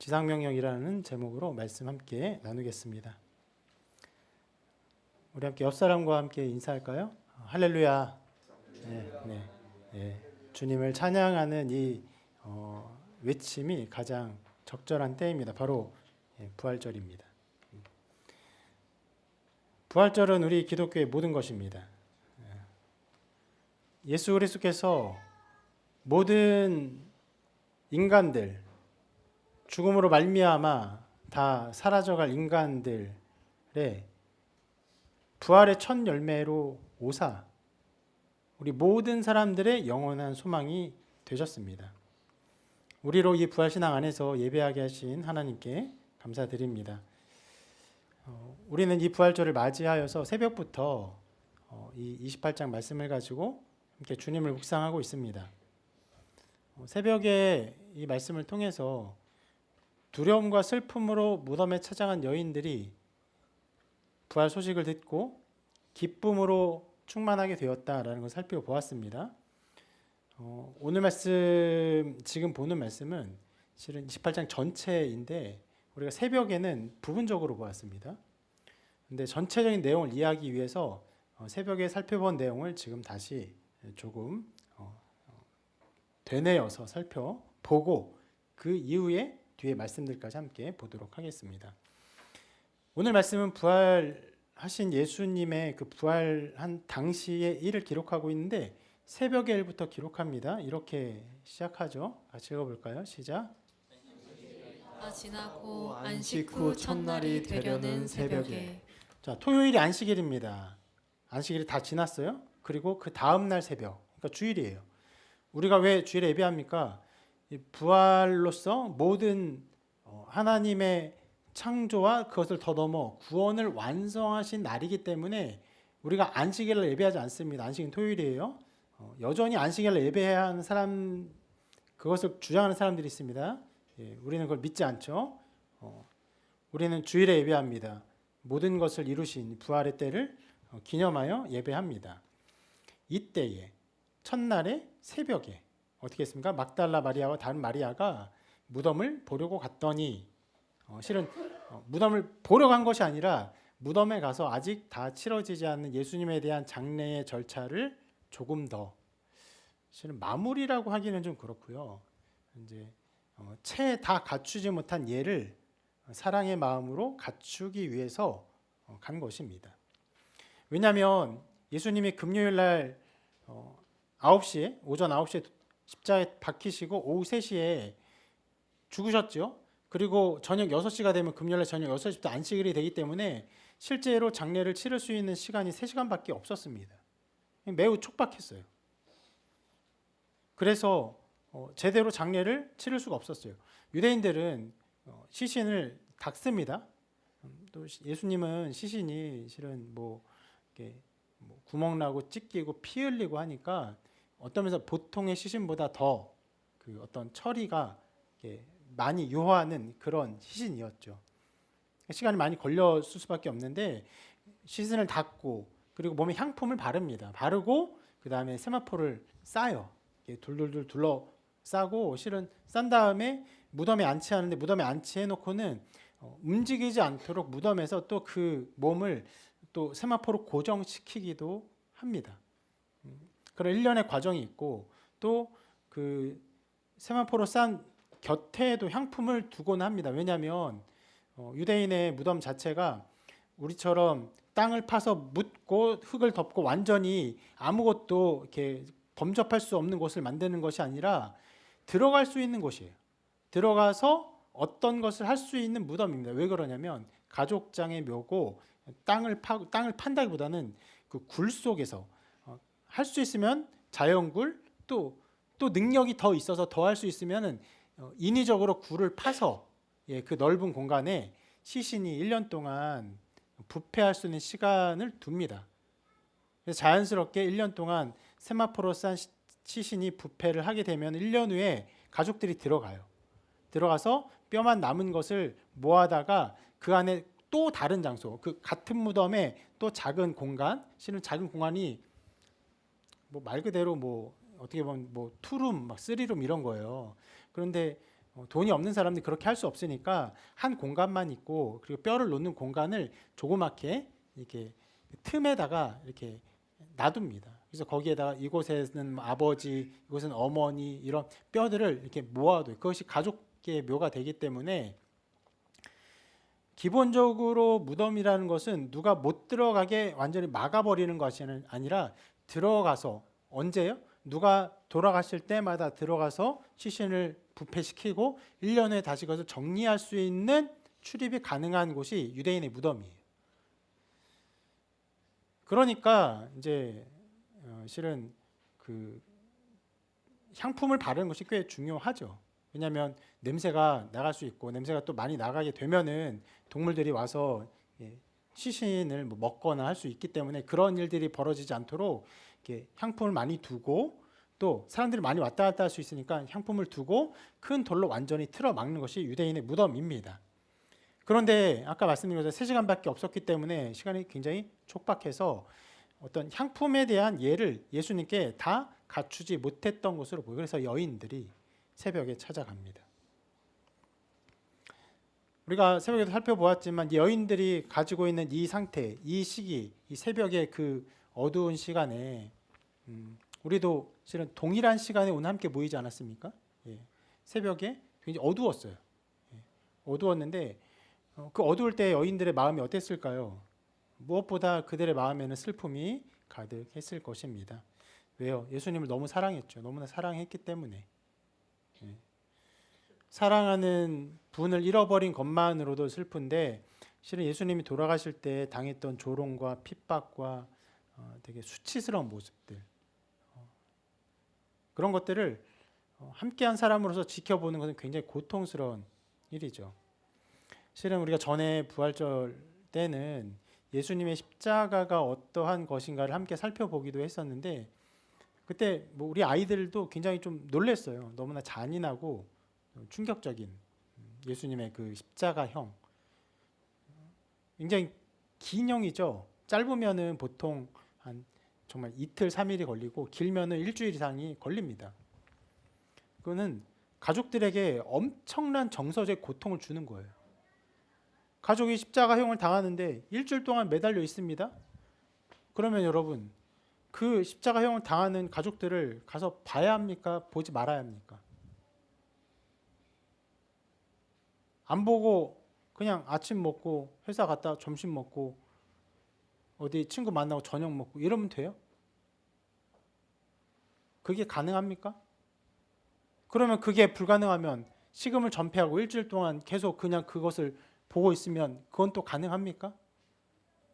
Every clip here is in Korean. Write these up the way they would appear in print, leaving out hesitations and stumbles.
지상명령이라는 제목으로 말씀 함께 나누겠습니다. 우리 함께 옆 사람과 함께 인사할까요? 할렐루야. 네. 주님을 찬양하는 이 외침이 가장 적절한 때입니다. 바로 부활절입니다. 부활절은 우리 기독교의 모든 것입니다. 예수 그리스도께서 모든 인간들, 죽음으로 말미암아 다 사라져갈 인간들의 부활의 첫 열매로 오사 우리 모든 사람들의 영원한 소망이 되셨습니다. 우리로 이 부활신앙 안에서 예배하게 하신 하나님께 감사드립니다. 우리는 이 부활절을 맞이하여서 새벽부터 이 28장 말씀을 가지고 함께 주님을 묵상하고 있습니다. 새벽에 이 말씀을 통해서 두려움과 슬픔으로 무덤에 찾아간 여인들이 부활 소식을 듣고 기쁨으로 충만하게 되었다라는 것을 살펴보았습니다. 오늘 말씀, 지금 보는 말씀은 실은 28장 전체인데 우리가 새벽에는 부분적으로 보았습니다. 근데 전체적인 내용을 이해하기 위해서 새벽에 살펴본 내용을 지금 다시 조금 되뇌어서 살펴보고 그 이후에 뒤에 말씀들까지 함께 보도록 하겠습니다. 오늘 말씀은 부활하신 예수님의 그 부활한 당시의 일을 기록하고 있는데 새벽의 일부터 기록합니다. 이렇게 시작하죠. 같이 읽어볼까요? 시작. 지나고 안식 후 첫날이 되려는 새벽에. 자, 토요일이 안식일입니다. 안식일이 다 지났어요. 그리고 그 다음 날 새벽, 그러니까 주일이에요. 우리가 왜 주일에 예배합니까? 부활로서 모든 하나님의 창조와 그것을 더 넘어 구원을 완성하신 날이기 때문에 우리가 안식일을 예배하지 않습니다. 안식일은 토요일이에요. 여전히 안식일을 예배해야 하는 사람, 그것을 주장하는 사람들이 있습니다. 우리는 그걸 믿지 않죠. 우리는 주일에 예배합니다. 모든 것을 이루신 부활의 때를 기념하여 예배합니다. 이때에 첫날의 새벽에 어떻게 했습니까? 막달라 마리아와 다른 마리아가 무덤을 보려고 갔더니 실은 무덤을 보러 간 것이 아니라 무덤에 가서 아직 다 치러지지 않는 예수님에 대한 장례의 절차를 조금 더 실은 마무리라고 하기는 좀 그렇고요. 이제 채 다 갖추지 못한 예를 사랑의 마음으로 갖추기 위해서 간 것입니다. 왜냐하면 예수님이 금요일 날 9시에 오전 9시에 십자가에 박히시고 오후 3시에 죽으셨죠. 그리고 저녁 6시가 되면 금요일 날 저녁 6시부터 안식일이 되기 때문에 실제로 장례를 치를 수 있는 시간이 3시간밖에 없었습니다. 매우 촉박했어요. 그래서 제대로 장례를 치를 수가 없었어요. 유대인들은 시신을 닦습니다. 또 예수님은 시신이 실은 이렇게 구멍 나고 찢기고 피 흘리고 하니까 어떤 면에서 보통의 시신보다 더 그 어떤 처리가 많이 요하는 그런 시신이었죠. 시간이 많이 걸렸을 수밖에 없는데 시신을 닦고 그리고 몸에 향품을 바릅니다. 바르고 그 다음에 세마포를 싸요. 둘둘둘 둘러싸고 실은 싼 다음에 무덤에 안치하는데 무덤에 안치해놓고는 움직이지 않도록 무덤에서 또 그 몸을 또 세마포로 고정시키기도 합니다. 그런 일련의 과정이 있고 또 그 세마포로 싼 곁에도 향품을 두곤 합니다. 왜냐하면 유대인의 무덤 자체가 우리처럼 땅을 파서 묻고 흙을 덮고 완전히 아무것도 이렇게 범접할 수 없는 곳을 만드는 것이 아니라 들어갈 수 있는 곳이에요. 들어가서 어떤 것을 할 수 있는 무덤입니다. 왜 그러냐면 가족장의 묘고 땅을 판다기보다는 그 굴 속에서 할 수 있으면 자연굴 또 능력이 더 있어서 더 할 수 있으면은 인위적으로 굴을 파서 그 넓은 공간에 시신이 1년 동안 부패할 수 있는 시간을 둡니다. 그래서 자연스럽게 1년 동안 세마포로 싼 시신이 부패를 하게 되면 1년 후에 가족들이 들어가서 뼈만 남은 것을 모아다가 그 안에 또 다른 장소, 그 같은 무덤에 또 작은 공간, 실은 작은 공간이 말 그대로 어떻게 보면 투룸, 3룸 이런 거예요. 그런데 돈이 없는 사람들이 그렇게 할 수 없으니까 한 공간만 있고 그리고 뼈를 놓는 공간을 조그맣게 이렇게 틈에다가 이렇게 놔둡니다. 그래서 거기에다가 이곳에는 뭐 아버지, 이곳은 어머니 이런 뼈들을 이렇게 모아둬요. 그것이 가족의 묘가 되기 때문에 기본적으로 무덤이라는 것은 누가 못 들어가게 완전히 막아버리는 것이 아니라 들어가서 언제요? 누가 돌아가실 때마다 들어가서 시신을 부패시키고 1년 후에 다시 그것을 정리할 수 있는 출입이 가능한 곳이 유대인의 무덤이에요. 그러니까 이제 실은 그 향품을 바르는 것이 꽤 중요하죠. 왜냐하면 냄새가 나갈 수 있고 냄새가 또 많이 나가게 되면은 동물들이 와서 시신을 뭐 먹거나 할 수 있기 때문에 그런 일들이 벌어지지 않도록 이렇게 향품을 많이 두고 또 사람들이 많이 왔다 갔다 할 수 있으니까 향품을 두고 큰 돌로 완전히 틀어 막는 것이 유대인의 무덤입니다. 그런데 아까 말씀드린 것처럼 3시간밖에 없었기 때문에 시간이 굉장히 촉박해서 어떤 향품에 대한 예를 예수님께 다 갖추지 못했던 것으로 보여요. 그래서 여인들이 새벽에 찾아갑니다. 우리가 새벽에도 살펴보았지만 여인들이 가지고 있는 이 상태, 이 시기, 이 새벽의 그 어두운 시간에 우리도 실은 동일한 시간에 오늘 함께 모이지 않았습니까? 예. 새벽에 굉장히 어두웠어요. 예. 어두웠는데 그 어두울 때 여인들의 마음이 어땠을까요? 무엇보다 그들의 마음에는 슬픔이 가득했을 것입니다. 왜요? 예수님을 너무 사랑했죠. 너무나 사랑했기 때문에. 예. 사랑하는 분을 잃어버린 것만으로도 슬픈데 실은 예수님이 돌아가실 때 당했던 조롱과 핍박과 되게 수치스러운 모습들 그런 것들을 함께한 사람으로서 지켜보는 것은 굉장히 고통스러운 일이죠. 실은 우리가 전에 부활절 때는 예수님의 십자가가 어떠한 것인가를 함께 살펴보기도 했었는데 그때 뭐 우리 아이들도 굉장히 좀 놀랐어요. 너무나 잔인하고 충격적인 예수님의 그 십자가형. 굉장히 긴 형이죠. 짧으면은 보통 한 정말 이틀 3일이 걸리고 길면은 일주일 이상이 걸립니다. 그거는 가족들에게 엄청난 정서적 고통을 주는 거예요. 가족이 십자가형을 당하는데 일주일 동안 매달려 있습니다. 그러면 여러분 그 십자가형을 당하는 가족들을 가서 봐야 합니까? 보지 말아야 합니까? 안 보고 그냥 아침 먹고 회사 갔다 점심 먹고 어디 친구 만나고 저녁 먹고 이러면 돼요? 그게 가능합니까? 그러면 그게 불가능하면 식음을 전폐하고 일주일 동안 계속 그냥 그것을 보고 있으면 그건 또 가능합니까?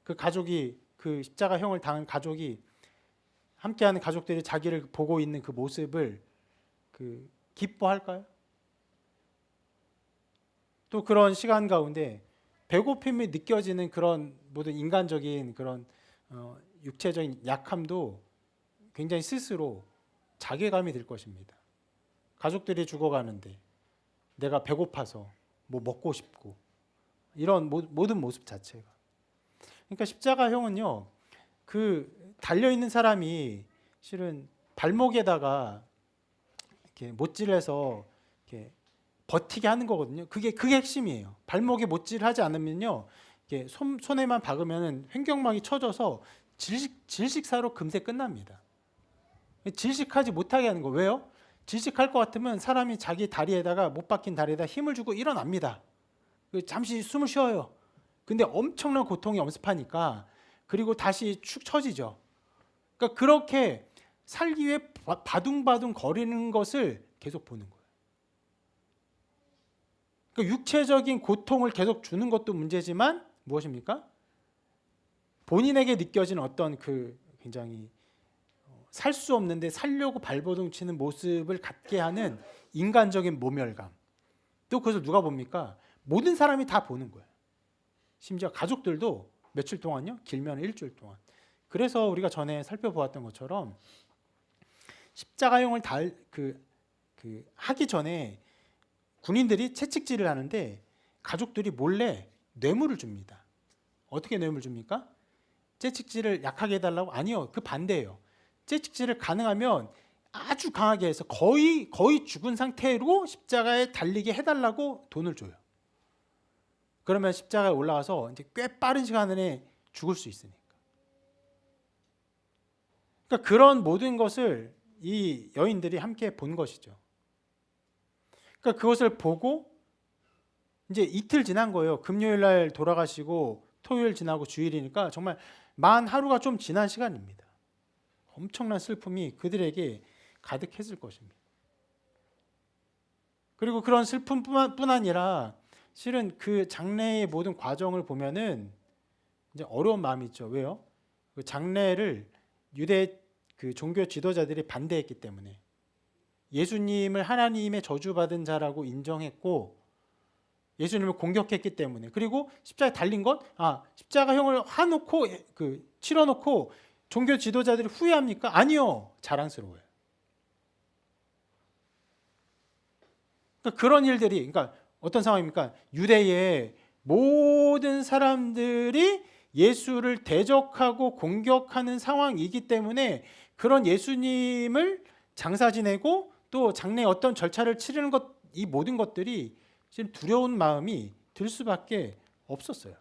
그 가족이 그 십자가형을 당한 가족이 함께하는 가족들이 자기를 보고 있는 그 모습을 그 기뻐할까요? 또 그런 시간 가운데 배고픔이 느껴지는 그런 모든 인간적인 그런 육체적인 약함도 굉장히 스스로 자괴감이 들 것입니다. 가족들이 죽어가는데 내가 배고파서 뭐 먹고 싶고 이런 모든 모습 자체가. 그러니까 십자가형은요, 그 달려 있는 사람이 실은 발목에다가 이렇게 못질해서 이렇게 버티게 하는 거거든요. 그게 핵심이에요. 발목에 못질하지 않으면요, 이게 손에만 박으면은 횡격막이 쳐져서 질식사로 금세 끝납니다. 질식하지 못하게 하는 거. 왜요? 질식할 것 같으면 사람이 자기 다리에다가 못 박힌 다리에다 힘을 주고 일어납니다. 잠시 숨을 쉬어요. 근데 엄청난 고통이 엄습하니까 그리고 다시 축 처지죠. 그러니까 그렇게 살기 위해 바둥바둥 거리는 것을 계속 보는 거예요. 그러니까 육체적인 고통을 계속 주는 것도 문제지만 무엇입니까? 본인에게 느껴지는 어떤 그 굉장히 살 수 없는데 살려고 발버둥 치는 모습을 갖게 하는 인간적인 모멸감. 또 그것을 누가 봅니까? 모든 사람이 다 보는 거예요. 심지어 가족들도 며칠 동안요, 길면 일주일 동안. 그래서 우리가 전에 살펴보았던 것처럼 십자가형을 하기 전에 군인들이 채찍질을 하는데 가족들이 몰래 뇌물을 줍니다. 어떻게 뇌물 줍니까? 채찍질을 약하게 해달라고? 아니요, 그 반대예요. 채찍질을 가능하면 아주 강하게 해서 거의 죽은 상태로 십자가에 달리게 해달라고 돈을 줘요. 그러면 십자가에 올라가서 이제 꽤 빠른 시간 안에 죽을 수 있으니까. 그러니까 그런 모든 것을 이 여인들이 함께 본 것이죠. 그러니까 그것을 보고 이제 이틀 지난 거예요. 금요일 날 돌아가시고 토요일 지나고 주일이니까 정말 만 하루가 좀 지난 시간입니다. 엄청난 슬픔이 그들에게 가득했을 것입니다. 그리고 그런 슬픔뿐 아니라 실은 그 장례의 모든 과정을 보면은 이제 어려운 마음이 있죠. 왜요? 그 장례를 유대 그 종교 지도자들이 반대했기 때문에 예수님을 하나님의 저주받은 자라고 인정했고 예수님을 공격했기 때문에 그리고 십자가에 달린 것, 십자가형을 화놓고 치러놓고 종교 지도자들이 후회합니까? 아니요, 자랑스러워요. 그러니까 그런 일들이, 그러니까 어떤 상황입니까? 유대의 모든 사람들이 예수를 대적하고 공격하는 상황이기 때문에 그런 예수님을 장사 지내고 또 장래에 어떤 절차를 치르는 것, 이 모든 것들이 지금 두려운 마음이 들 수밖에 없었어요.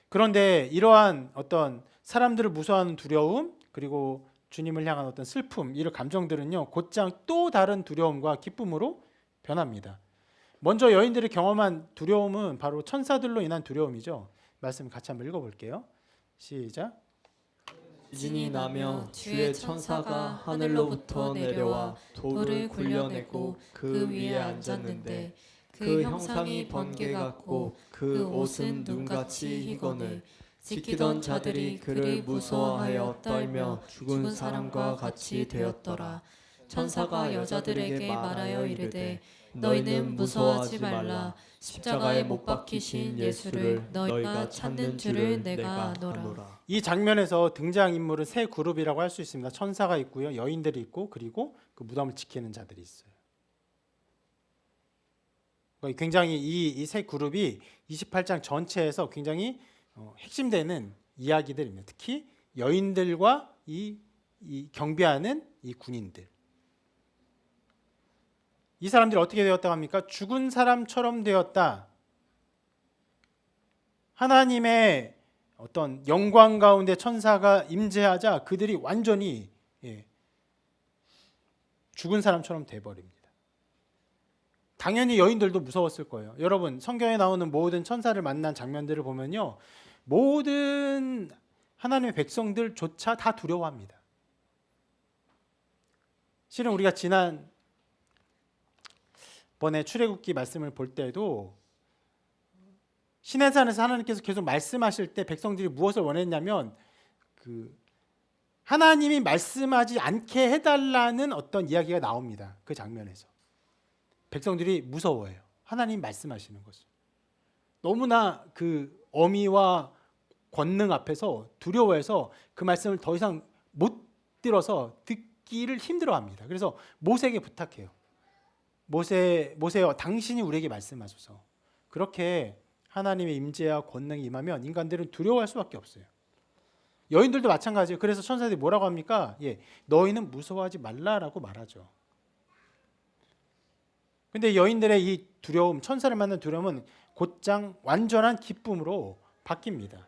그런데 이러한 어떤 사람들을 무서워하는 두려움 그리고 주님을 향한 어떤 슬픔, 이런 감정들은요 곧장 또 다른 두려움과 기쁨으로 변합니다. 먼저 여인들이 경험한 두려움은 바로 천사들로 인한 두려움이죠. 말씀 같이 한번 읽어볼게요. 시작. 지진이 나며 주의 천사가 하늘로부터 내려와 돌을 굴려내고 그 위에 앉았는데 그 형상이 번개 같고 그 옷은 눈같이 희거늘 지키던 자들이 그를 무서워하여 떨며 죽은 사람과 같이 되었더라. 천사가 여자들에게 말하여 이르되 너희는 무서워하지 말라. 십자가에 못 박히신 예수를 너희가 찾는 줄을 내가 아노라. 이 장면에서 등장인물은 세 그룹이라고 할 수 있습니다. 천사가 있고요, 여인들이 있고 그리고 그 무덤을 지키는 자들이 있어요. 굉장히 이 세 그룹이 28장 전체에서 굉장히 핵심되는 이야기들입니다. 특히 여인들과 이 경비하는 이 군인들. 이 사람들이 어떻게 되었다고 합니까? 죽은 사람처럼 되었다. 하나님의 어떤 영광 가운데 천사가 임재하자 그들이 완전히 죽은 사람처럼 돼버립니다. 당연히 여인들도 무서웠을 거예요. 여러분, 성경에 나오는 모든 천사를 만난 장면들을 보면요, 모든 하나님의 백성들조차 다 두려워합니다. 실은 우리가 지난 번에 출애굽기 말씀을 볼 때도 시내산에서 하나님께서 계속 말씀하실 때 백성들이 무엇을 원했냐면 하나님이 말씀하지 않게 해달라는 어떤 이야기가 나옵니다. 그 장면에서 백성들이 무서워해요. 하나님 말씀하시는 것을. 너무나 그 어미와 권능 앞에서 두려워해서 그 말씀을 더 이상 못 들어서 듣기를 힘들어합니다. 그래서 모세에게 부탁해요. 모세여, 당신이 우리에게 말씀하소서. 그렇게 하나님의 임재와 권능이 임하면 인간들은 두려워할 수밖에 없어요. 여인들도 마찬가지예요. 그래서 천사들이 뭐라고 합니까? 너희는 무서워하지 말라라고 말하죠. 근데 여인들의 이 두려움, 천사를 만난 두려움은 곧장 완전한 기쁨으로 바뀝니다.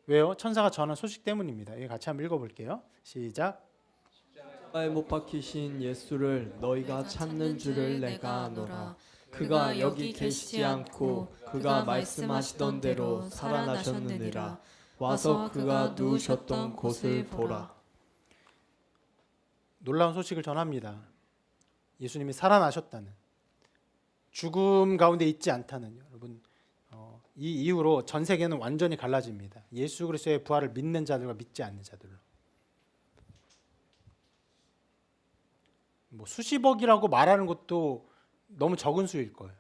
왜요? 천사가 전한 소식 때문입니다. 같이 한번 읽어볼게요. 시작. 십자가에 못 박히신 예수를 너희가 찾는 줄을 내가 아노라. 그가 여기 계시지 않고 그가 말씀하시던 대로 살아나셨느니라. 와서 그가 누우셨던 곳을 보라. 놀라운 소식을 전합니다. 예수님이 살아나셨다는, 죽음 가운데 있지 않다는. 여러분, 이 이후로 전 세계는 완전히 갈라집니다. 예수 그리스도의 부활을 믿는 자들과 믿지 않는 자들로. 수십억이라고 말하는 것도 너무 적은 수일 거예요.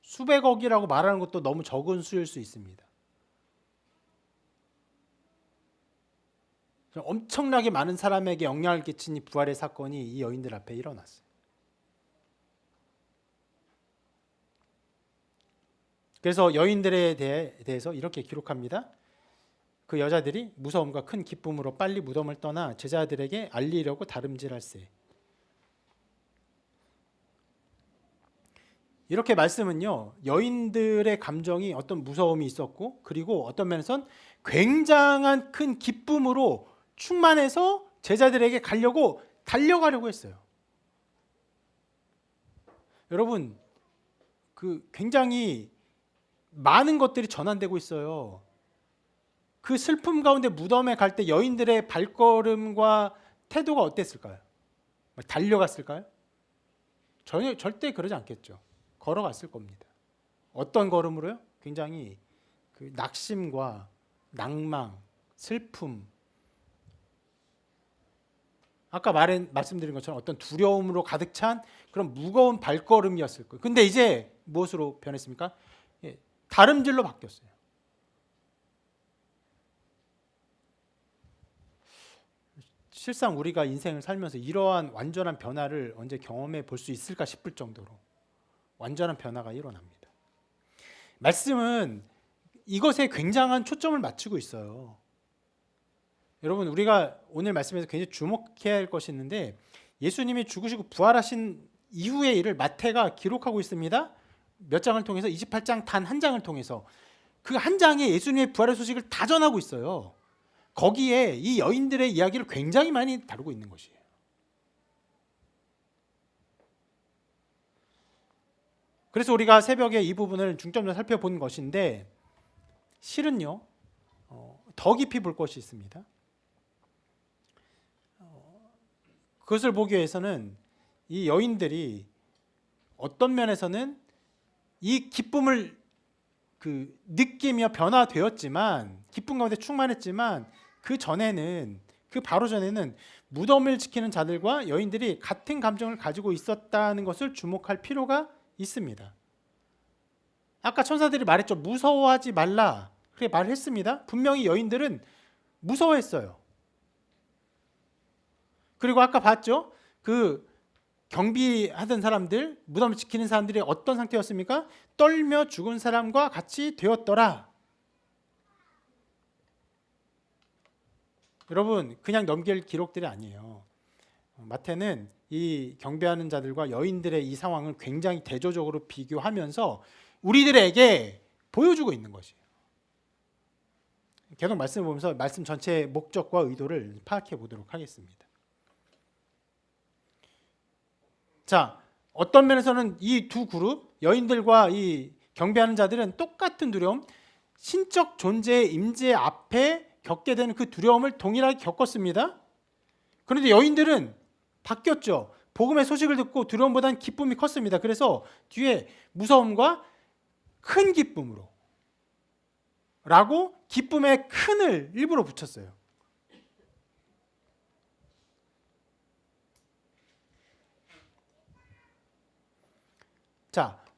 수백억이라고 말하는 것도 너무 적은 수일 수 있습니다. 엄청나게 많은 사람에게 영향을 끼친 이 부활의 사건이 이 여인들 앞에 일어났어요. 그래서 여인들에 대해서 이렇게 기록합니다. 그 여자들이 무서움과 큰 기쁨으로 빨리 무덤을 떠나 제자들에게 알리려고 다름질할세. 이렇게 말씀은요, 여인들의 감정이 어떤 무서움이 있었고, 그리고 어떤 면에선 굉장한 큰 기쁨으로 충만해서 제자들에게 달려가려고 했어요. 여러분, 그 굉장히 많은 것들이 전환되고 있어요. 그 슬픔 가운데 무덤에 갈 때 여인들의 발걸음과 태도가 어땠을까요? 달려갔을까요? 절대 그러지 않겠죠. 걸어갔을 겁니다. 어떤 걸음으로요? 굉장히 그 낙심과 낭망, 슬픔, 아까 말씀드린 것처럼 어떤 두려움으로 가득 찬 그런 무거운 발걸음이었을 거예요. 근데 이제 무엇으로 변했습니까? 다름질로 바뀌었어요. 실상 우리가 인생을 살면서 이러한 완전한 변화를 언제 경험해 볼 수 있을까 싶을 정도로 완전한 변화가 일어납니다. 말씀은 이것에 굉장한 초점을 맞추고 있어요. 여러분, 우리가 오늘 말씀에서 굉장히 주목해야 할 것이 있는데, 예수님이 죽으시고 부활하신 이후의 일을 마태가 기록하고 있습니다. 몇 장을 통해서? 28장 단 한 장을 통해서 그 한 장에 예수님의 부활의 소식을 다 전하고 있어요. 거기에 이 여인들의 이야기를 굉장히 많이 다루고 있는 것이에요. 그래서 우리가 새벽에 이 부분을 중점적으로 살펴본 것인데, 실은요 더 깊이 볼 것이 있습니다. 그것을 보기 위해서는 이 여인들이 어떤 면에서는 이 기쁨을 느끼며 변화되었지만, 기쁨 가운데 충만했지만, 그 바로 전에는 무덤을 지키는 자들과 여인들이 같은 감정을 가지고 있었다는 것을 주목할 필요가 있습니다. 아까 천사들이 말했죠. 무서워하지 말라. 그렇게 말을 했습니다. 분명히 여인들은 무서워했어요. 그리고 아까 봤죠? 그 경비하던 사람들, 무덤을 지키는 사람들이 어떤 상태였습니까? 떨며 죽은 사람과 같이 되었더라. 여러분, 그냥 넘길 기록들이 아니에요. 마태는 이 경배하는 자들과 여인들의 이 상황을 굉장히 대조적으로 비교하면서 우리들에게 보여주고 있는 것이에요. 계속 말씀을 보면서 말씀 전체의 목적과 의도를 파악해 보도록 하겠습니다. 자, 어떤 면에서는 이 두 그룹, 여인들과 이 경배하는 자들은 똑같은 두려움, 신적 존재의 임재 앞에 겪게 되는 그 두려움을 동일하게 겪었습니다. 그런데 여인들은 바뀌었죠. 복음의 소식을 듣고 두려움보다는 기쁨이 컸습니다. 그래서 뒤에 무서움과 큰 기쁨으로 라고 기쁨의 큰을 일부러 붙였어요.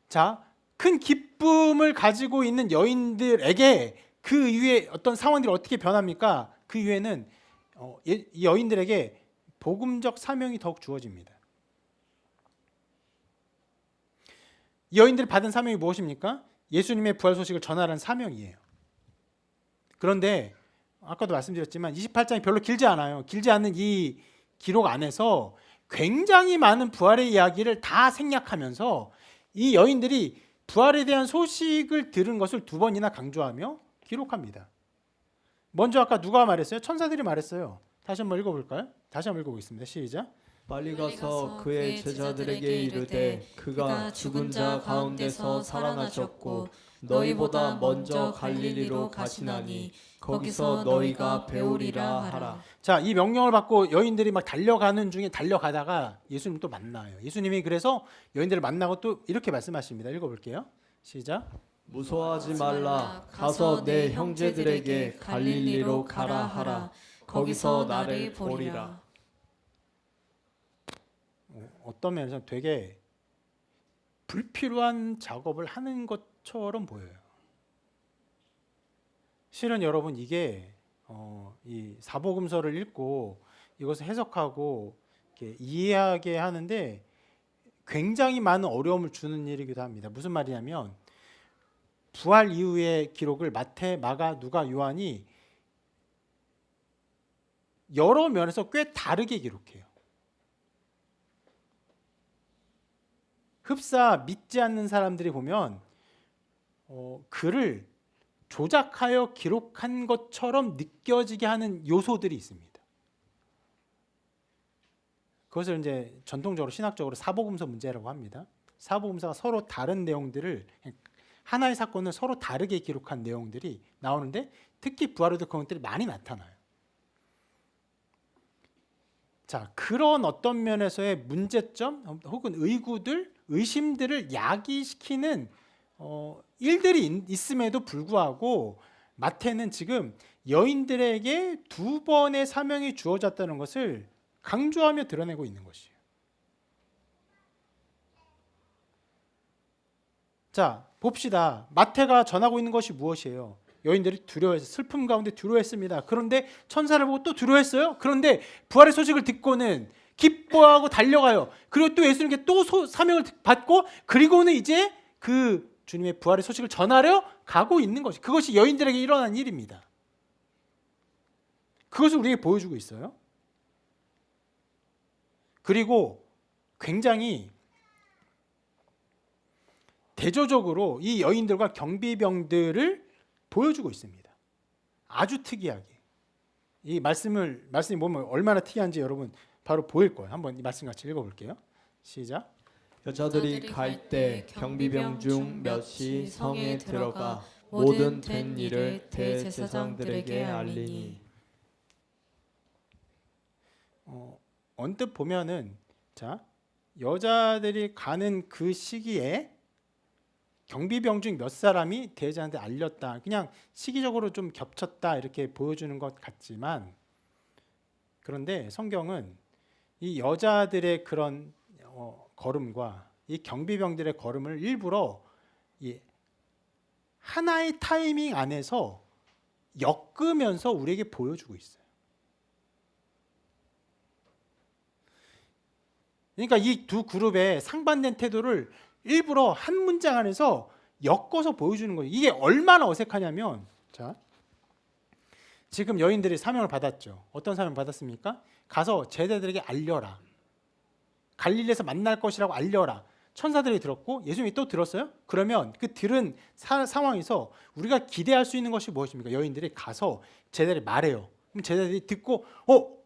자, 큰 기쁨을 가지고 있는 여인들에게 그 이후에 어떤 상황들이 어떻게 변합니까? 그 이후에는 이 여인들에게 복음적 사명이 더욱 주어집니다. 이 여인들이 받은 사명이 무엇입니까? 예수님의 부활 소식을 전하라는 사명이에요. 그런데 아까도 말씀드렸지만 28장이 별로 길지 않아요. 길지 않은 이 기록 안에서 굉장히 많은 부활의 이야기를 다 생략하면서 이 여인들이 부활에 대한 소식을 들은 것을 두 번이나 강조하며 기록합니다. 먼저 아까 누가 말했어요? 천사들이 말했어요. 다시 한번 읽어볼까요? 다시 한번 읽어보겠습니다. 시작. 빨리 가서 그의 제자들에게 이르되 그가 죽은 자 가운데서 살아나셨고 너희보다 먼저 갈릴리로 가시나니 거기서 너희가 배우리라 하라. 자, 이 명령을 받고 여인들이 막 달려가는 중에 달려가다가 예수님 또 만나요. 예수님이 그래서 여인들을 만나고 또 이렇게 말씀하십니다. 읽어볼게요. 시작. 무서워하지 말라. 가서 내 형제들에게 갈릴리로 가라 하라. 거기서 나를 보리라. 어떤 면에서 되게 불필요한 작업을 하는 것처럼 보여요. 실은 여러분, 이게 이 사복음서를 읽고 이것을 해석하고 이렇게 이해하게 하는데 굉장히 많은 어려움을 주는 일이기도 합니다. 무슨 말이냐면 부활 이후의 기록을 마태, 마가, 누가, 요한이 여러 면에서 꽤 다르게 기록해요. 흡사 믿지 않는 사람들이 보면 글을 조작하여 기록한 것처럼 느껴지게 하는 요소들이 있습니다. 그것을 이제 전통적으로 신학적으로 사복음서 문제라고 합니다. 사복음서가 서로 다른 내용들을, 하나의 사건을 서로 다르게 기록한 내용들이 나오는데 특히 부활에도 그런 것들이 많이 나타나요. 자, 그런 어떤 면에서의 문제점 혹은 의구들, 의심들을 야기시키는 일들이 있음에도 불구하고 마태는 지금 여인들에게 2번의 사명이 주어졌다는 것을 강조하며 드러내고 있는 것이에요. 자, 봅시다. 마태가 전하고 있는 것이 무엇이에요? 여인들이 두려워해서 슬픔 가운데 두려워했습니다. 그런데 천사를 보고 또 두려워했어요. 그런데 부활의 소식을 듣고는 기뻐하고 달려가요. 그리고 또 예수님께 또 사명을 받고 그리고는 이제 그 주님의 부활의 소식을 전하려 가고 있는 것이, 그것이 여인들에게 일어난 일입니다. 그것을 우리에게 보여주고 있어요. 그리고 굉장히 대조적으로 이 여인들과 경비병들을 보여주고 있습니다. 아주 특이하게. 이 말씀이 보면 얼마나 특이한지 여러분 바로 보일 거예요. 한번 이 말씀 같이 읽어볼게요. 시작. 여자들이 갈 때 경비병 중 몇이 성에 들어가 모든 된 일을 대제사장들에게 알리니. 언뜻 보면은 자, 여자들이 가는 그 시기에 경비병 중 몇 사람이 대제사장한테 알렸다. 그냥 시기적으로 좀 겹쳤다 이렇게 보여주는 것 같지만, 그런데 성경은 이 여자들의 그런 걸음과 이 경비병들의 걸음을 일부러 이 하나의 타이밍 안에서 엮으면서 우리에게 보여주고 있어요. 그러니까 이 두 그룹의 상반된 태도를 일부러 한 문장 안에서 엮어서 보여주는 거예요. 이게 얼마나 어색하냐면, 자, 지금 여인들이 사명을 받았죠. 어떤 사명 받았습니까? 가서 제자들에게 알려라. 갈릴리에서 만날 것이라고 알려라. 천사들이 들었고 예수님이 또 들었어요. 그러면 그 들은 상황에서 우리가 기대할 수 있는 것이 무엇입니까? 여인들이 가서 제자들이 말해요. 그럼 제자들이 듣고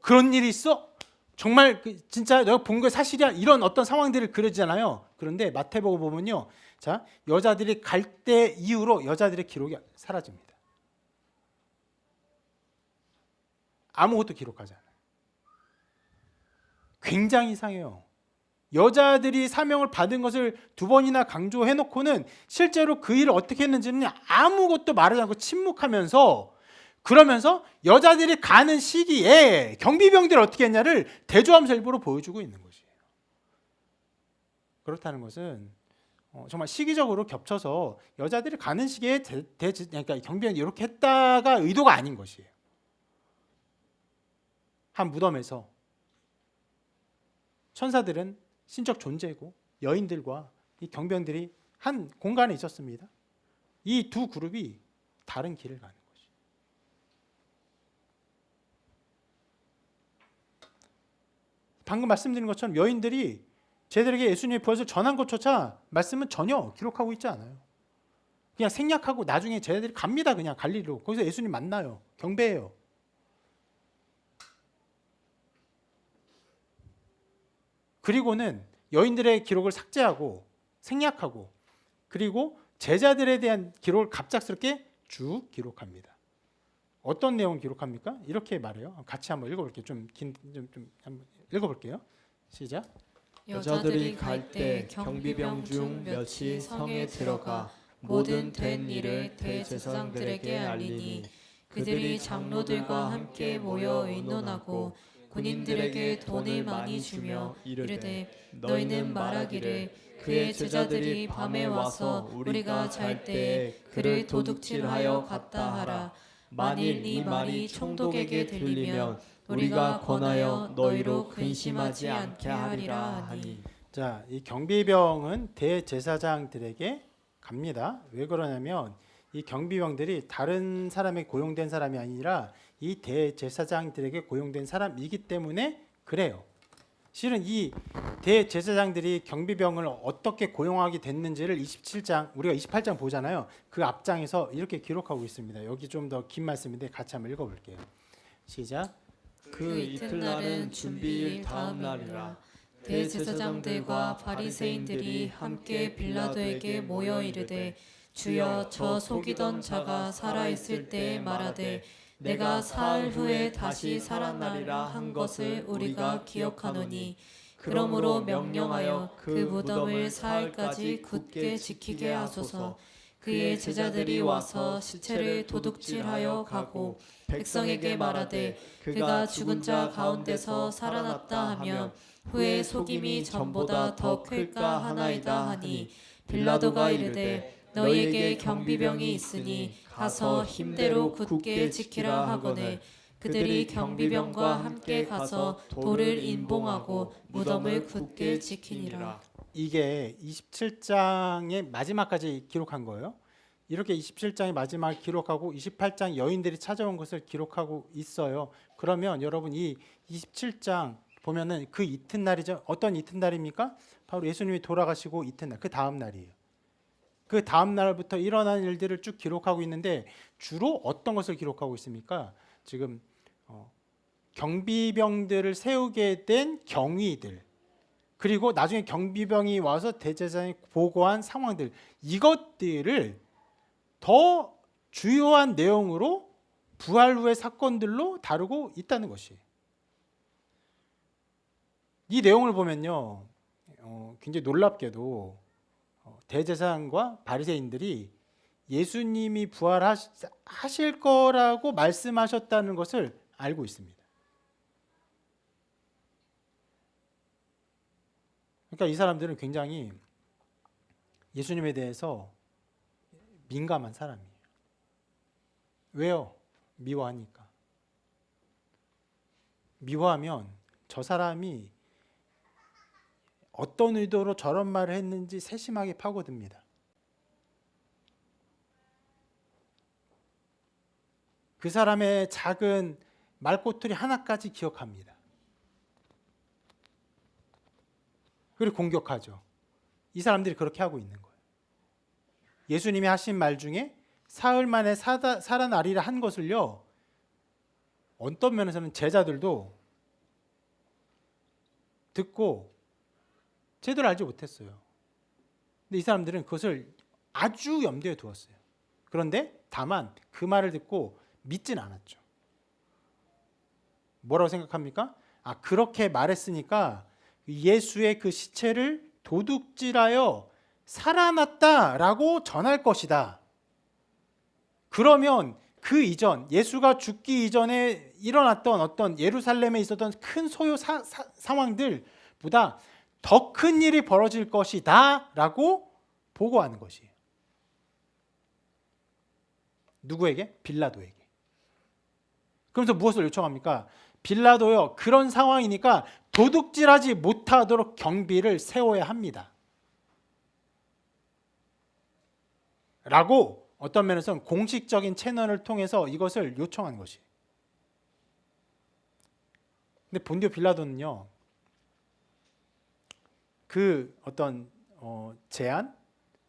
그런 일이 있어? 정말 진짜 내가 본 게 사실이야? 이런 어떤 상황들을 그러잖아요. 그런데 마태복음 보면요, 자, 여자들이 갈 때 이후로 여자들의 기록이 사라집니다. 아무것도 기록하지 않아요. 굉장히 이상해요. 여자들이 사명을 받은 것을 2번이나 강조해놓고는 실제로 그 일을 어떻게 했는지는 아무것도 말하지 않고 침묵하면서, 그러면서 여자들이 가는 시기에 경비병들이 어떻게 했냐를 대조하면서 일부러 보여주고 있는 것이에요. 그렇다는 것은 정말 시기적으로 겹쳐서 여자들이 가는 시기에 그러니까 경비병이 이렇게 했다가 의도가 아닌 것이에요. 한 무덤에서 천사들은 신적 존재고 여인들과 이 경비병들이 한 공간에 있었습니다. 이 두 그룹이 다른 길을 가는 것이에요. 방금 말씀드린 것처럼 여인들이 제들에게 예수님의 부활을 전한 것조차 말씀은 전혀 기록하고 있지 않아요. 그냥 생략하고 나중에 제들이 갑니다. 그냥 갈릴리로. 거기서 예수님 만나요. 경배해요. 그리고는 여인들의 기록을 삭제하고 생략하고, 그리고 제자들에 대한 기록을 갑작스럽게 쭉 기록합니다. 어떤 내용 기록합니까? 이렇게 말해요. 같이 한번 읽어볼게요. 좀 한번 읽어볼게요. 시작. 여자들이 갈 때 경비병 중 몇이 성에 들어가 모든 된 일을 대제사장들에게 알리니 그들이 장로들과 함께 모여 의논하고 군인들에게 돈을 많이 주며 이르되 너희는 말하기를 그의 제자들이 밤에 와서 우리가 잘 때에 그를 도둑질하여 갔다 하라. 만일 이 말이 총독에게 들리면 우리가 권하여 너희로 근심하지 않게 하리라 하니. 자, 이 경비병은 대제사장들에게 갑니다. 왜 그러냐면 이 경비병들이 다른 사람에게 고용된 사람이 아니라 이 대제사장들에게 고용된 사람이기 때문에 그래요. 실은 이 대제사장들이 경비병을 어떻게 고용하게 됐는지를 27장, 우리가 28장 보잖아요. 그 앞장에서 이렇게 기록하고 있습니다. 여기 좀 더 긴 말씀인데 같이 한번 읽어볼게요. 시작. 그 이튿날은 준비일 다음 날이라. 대제사장들과 바리새인들이 함께 빌라도에게 모여 이르되 주여 저 속이던 자가 살아 있을 때에 말하되 내가 사흘 후에 다시 살아나리라 한 것을 우리가 기억하노니 그러므로 명령하여 그 무덤을 사흘까지 굳게 지키게 하소서. 그의 제자들이 와서 시체를 도둑질하여 가고 백성에게 말하되 그가 죽은 자 가운데서 살아났다 하면 후에 속임이 전보다 더 클까 하나이다 하니 빌라도가 이르되 너희에게 경비병이 있으니 가서 힘대로 굳게 지키라 하거늘 그들이 경비병과 함께 가서 돌을 인봉하고 무덤을 굳게 지키니라. 이게 27장의 마지막까지 기록한 거예요. 이렇게 27장의 마지막을 기록하고 28장 여인들이 찾아온 것을 기록하고 있어요. 그러면 여러분 이 27장 보면은 그 이튿날이죠. 어떤 이튿날입니까? 바로 예수님이 돌아가시고 이튿날, 그 다음 날이에요. 그 다음 날부터 일어난 일들을 쭉 기록하고 있는데 주로 어떤 것을 기록하고 있습니까? 지금 경비병들을 세우게 된 경위들, 그리고 나중에 경비병이 와서 대제사장이 보고한 상황들, 이것들을 더 주요한 내용으로 부활 후의 사건들로 다루고 있다는 것이에요. 이 내용을 보면요, 굉장히 놀랍게도 대제사장과 바리새인들이 예수님이 부활하실 거라고 말씀하셨다는 것을 알고 있습니다. 그러니까 이 사람들은 굉장히 예수님에 대해서 민감한 사람이에요. 왜요? 미워하니까. 미워하면 저 사람이 어떤 의도로 저런 말을 했는지 세심하게 파고듭니다. 그 사람의 작은 말꼬투리 하나까지 기억합니다. 그리고 공격하죠. 이 사람들이 그렇게 하고 있는 거예요. 예수님이 하신 말 중에 사흘 만에 살아나리라 한 것을요, 어떤 면에서는 제자들도 듣고 제대로 알지 못했어요. 근데 이 사람들은 그것을 아주 염두에 두었어요. 그런데 다만 그 말을 듣고 믿진 않았죠. 뭐라고 생각합니까? 그렇게 말했으니까 예수의 그 시체를 도둑질하여 살아났다라고 전할 것이다. 그러면 그 이전, 예수가 죽기 이전에 일어났던 어떤 예루살렘에 있었던 큰 소요 상황들보다 더 큰 일이 벌어질 것이다 라고 보고하는 것이에요. 누구에게? 빌라도에게. 그러면서 무엇을 요청합니까? 빌라도요, 그런 상황이니까 도둑질하지 못하도록 경비를 세워야 합니다. 라고 어떤 면에서는 공식적인 채널을 통해서 이것을 요청한 것이에요. 근데 본디오 빌라도는요, 그 어떤 제안,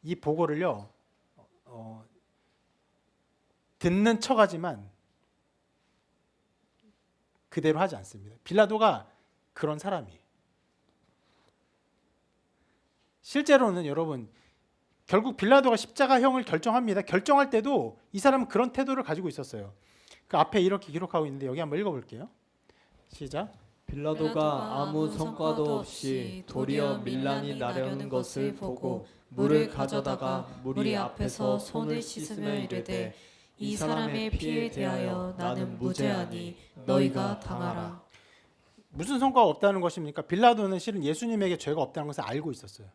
이 보고를요, 듣는 척하지만 그대로 하지 않습니다. 빌라도가 그런 사람이에요. 실제로는 여러분, 결국 빌라도가 십자가형을 결정합니다. 결정할 때도 이 사람은 그런 태도를 가지고 있었어요. 그 앞에 이렇게 기록하고 있는데 여기 한번 읽어볼게요. 시작. 빌라도가 아무 성과도 없이 도리어 밀란이 나려는 것을 보고 물을 가져다가 무리 앞에서 손을 씻으며 이르되 이 사람의 피에 대하여 나는 무죄하니 너희가 당하라. 무슨 성과가 없다는 것입니까? 빌라도는 실은 예수님에게 죄가 없다는 것을 알고 있었어요.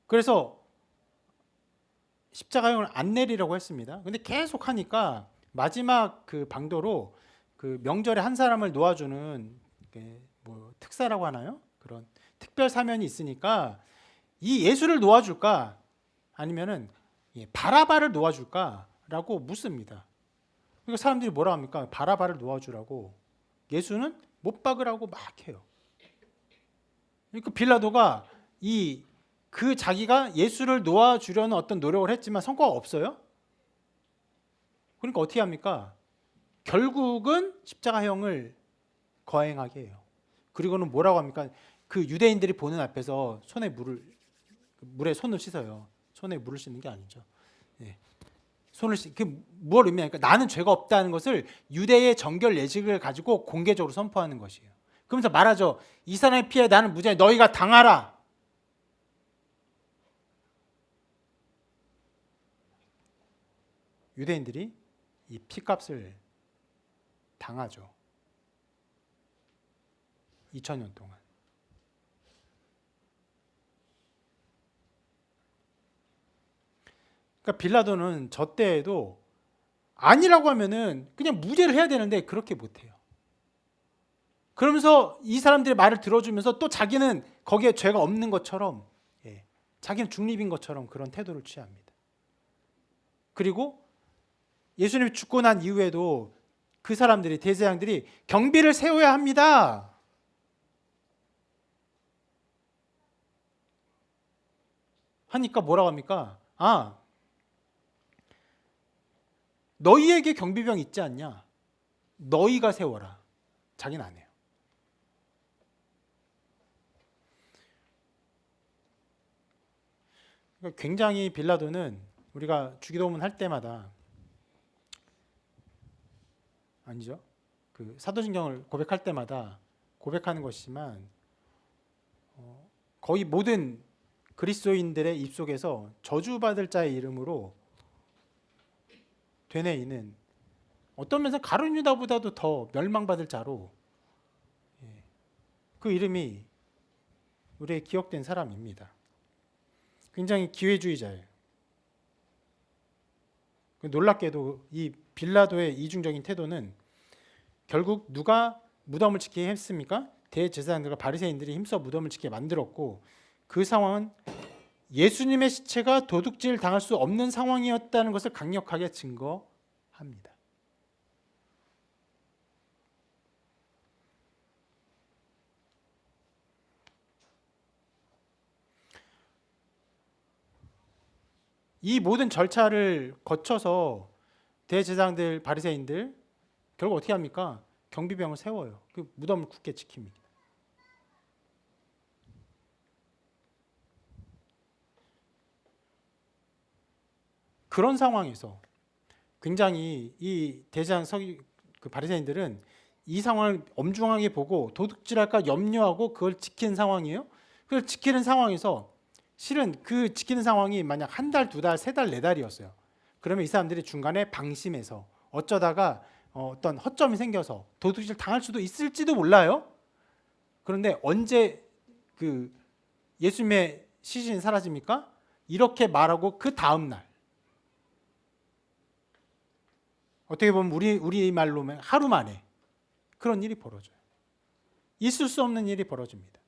그래서 십자가형을 안 내리려고 했습니다. 근데 계속 하니까 마지막 그 방도로 그 명절에 한 사람을 놓아주는 뭐 특사라고 하나요? 그런 특별 사면이 있으니까 이 예수를 놓아줄까 아니면은 바라바를 놓아줄까라고 묻습니다. 그러니까 사람들이 뭐라 합니까? 바라바를 놓아주라고. 예수는 못 박으라고 막 해요. 그러니까 빌라도가 그 자기가 예수를 놓아주려는 어떤 노력을 했지만 성과가 없어요. 그러니까 어떻게 합니까? 결국은 십자가형을 거행하게 해요. 그리고는 뭐라고 합니까? 그 유대인들이 보는 앞에서 물에 손을 씻어요. 손에 물을 씻는 게 아니죠. 예. 뭘 의미하니까 나는 죄가 없다는 것을 유대의 정결 예식을 가지고 공개적으로 선포하는 것이에요. 그러면서 말하죠. 이 사람의 피에 나는 무죄, 너희가 당하라. 유대인들이 이 피값을 당하죠. 2000년 동안. 그러니까 빌라도는 저 때에도 아니라고 하면은 그냥 무죄를 해야 되는데 그렇게 못해요. 그러면서 이 사람들의 말을 들어주면서 또 자기는 거기에 죄가 없는 것처럼, 자기는 중립인 것처럼 그런 태도를 취합니다. 그리고 예수님이 죽고 난 이후에도 그 사람들이, 대제사장들이 경비를 세워야 합니다. 하니까 뭐라고 합니까? 너희에게 경비병 있지 않냐? 너희가 세워라. 자기는 안 해요. 그러니까 굉장히 빌라도는 우리가 주기도문 할 때마다, 아니죠, 그 사도신경을 고백할 때마다 고백하는 것이지만 거의 모든 그리스도인들의 입속에서 저주받을 자의 이름으로 되뇌 이는, 어떤 면에서 가룟 유다보다도 더 멸망받을 자로 그 이름이 우리의 기억된 사람입니다. 굉장히 기회주의자예요. 놀랍게도 이 빌라도의 이중적인 태도는 결국 누가 무덤을 지키게 했습니까? 대제사장들과 바리새인들이 힘써 무덤을 지키게 만들었고, 그 상황은 예수님의 시체가 도둑질 당할 수 없는 상황이었다는 것을 강력하게 증거합니다. 이 모든 절차를 거쳐서 대제사장들, 바리새인들 결국 어떻게 합니까? 경비병을 세워요. 그 무덤을 굳게 지킵니다. 그런 상황에서 굉장히 이 그 바리새인들은 이 상황을 엄중하게 보고 도둑질할까 염려하고 그걸 지키는 상황이에요. 그걸 지키는 상황에서 실은 그 지키는 상황이 만약 한 달, 두 달, 세 달, 네 달이었어요. 그러면 이 사람들이 중간에 방심해서 어쩌다가 어떤 허점이 생겨서 도둑질 당할 수도 있을지도 몰라요. 그런데 언제 그 예수님의 시신이 사라집니까? 이렇게 말하고 그 다음 날, 어떻게 보면 우리 말로 하루 만에 그런 일이 벌어져요. 있을 수 없는 일이 벌어집니다.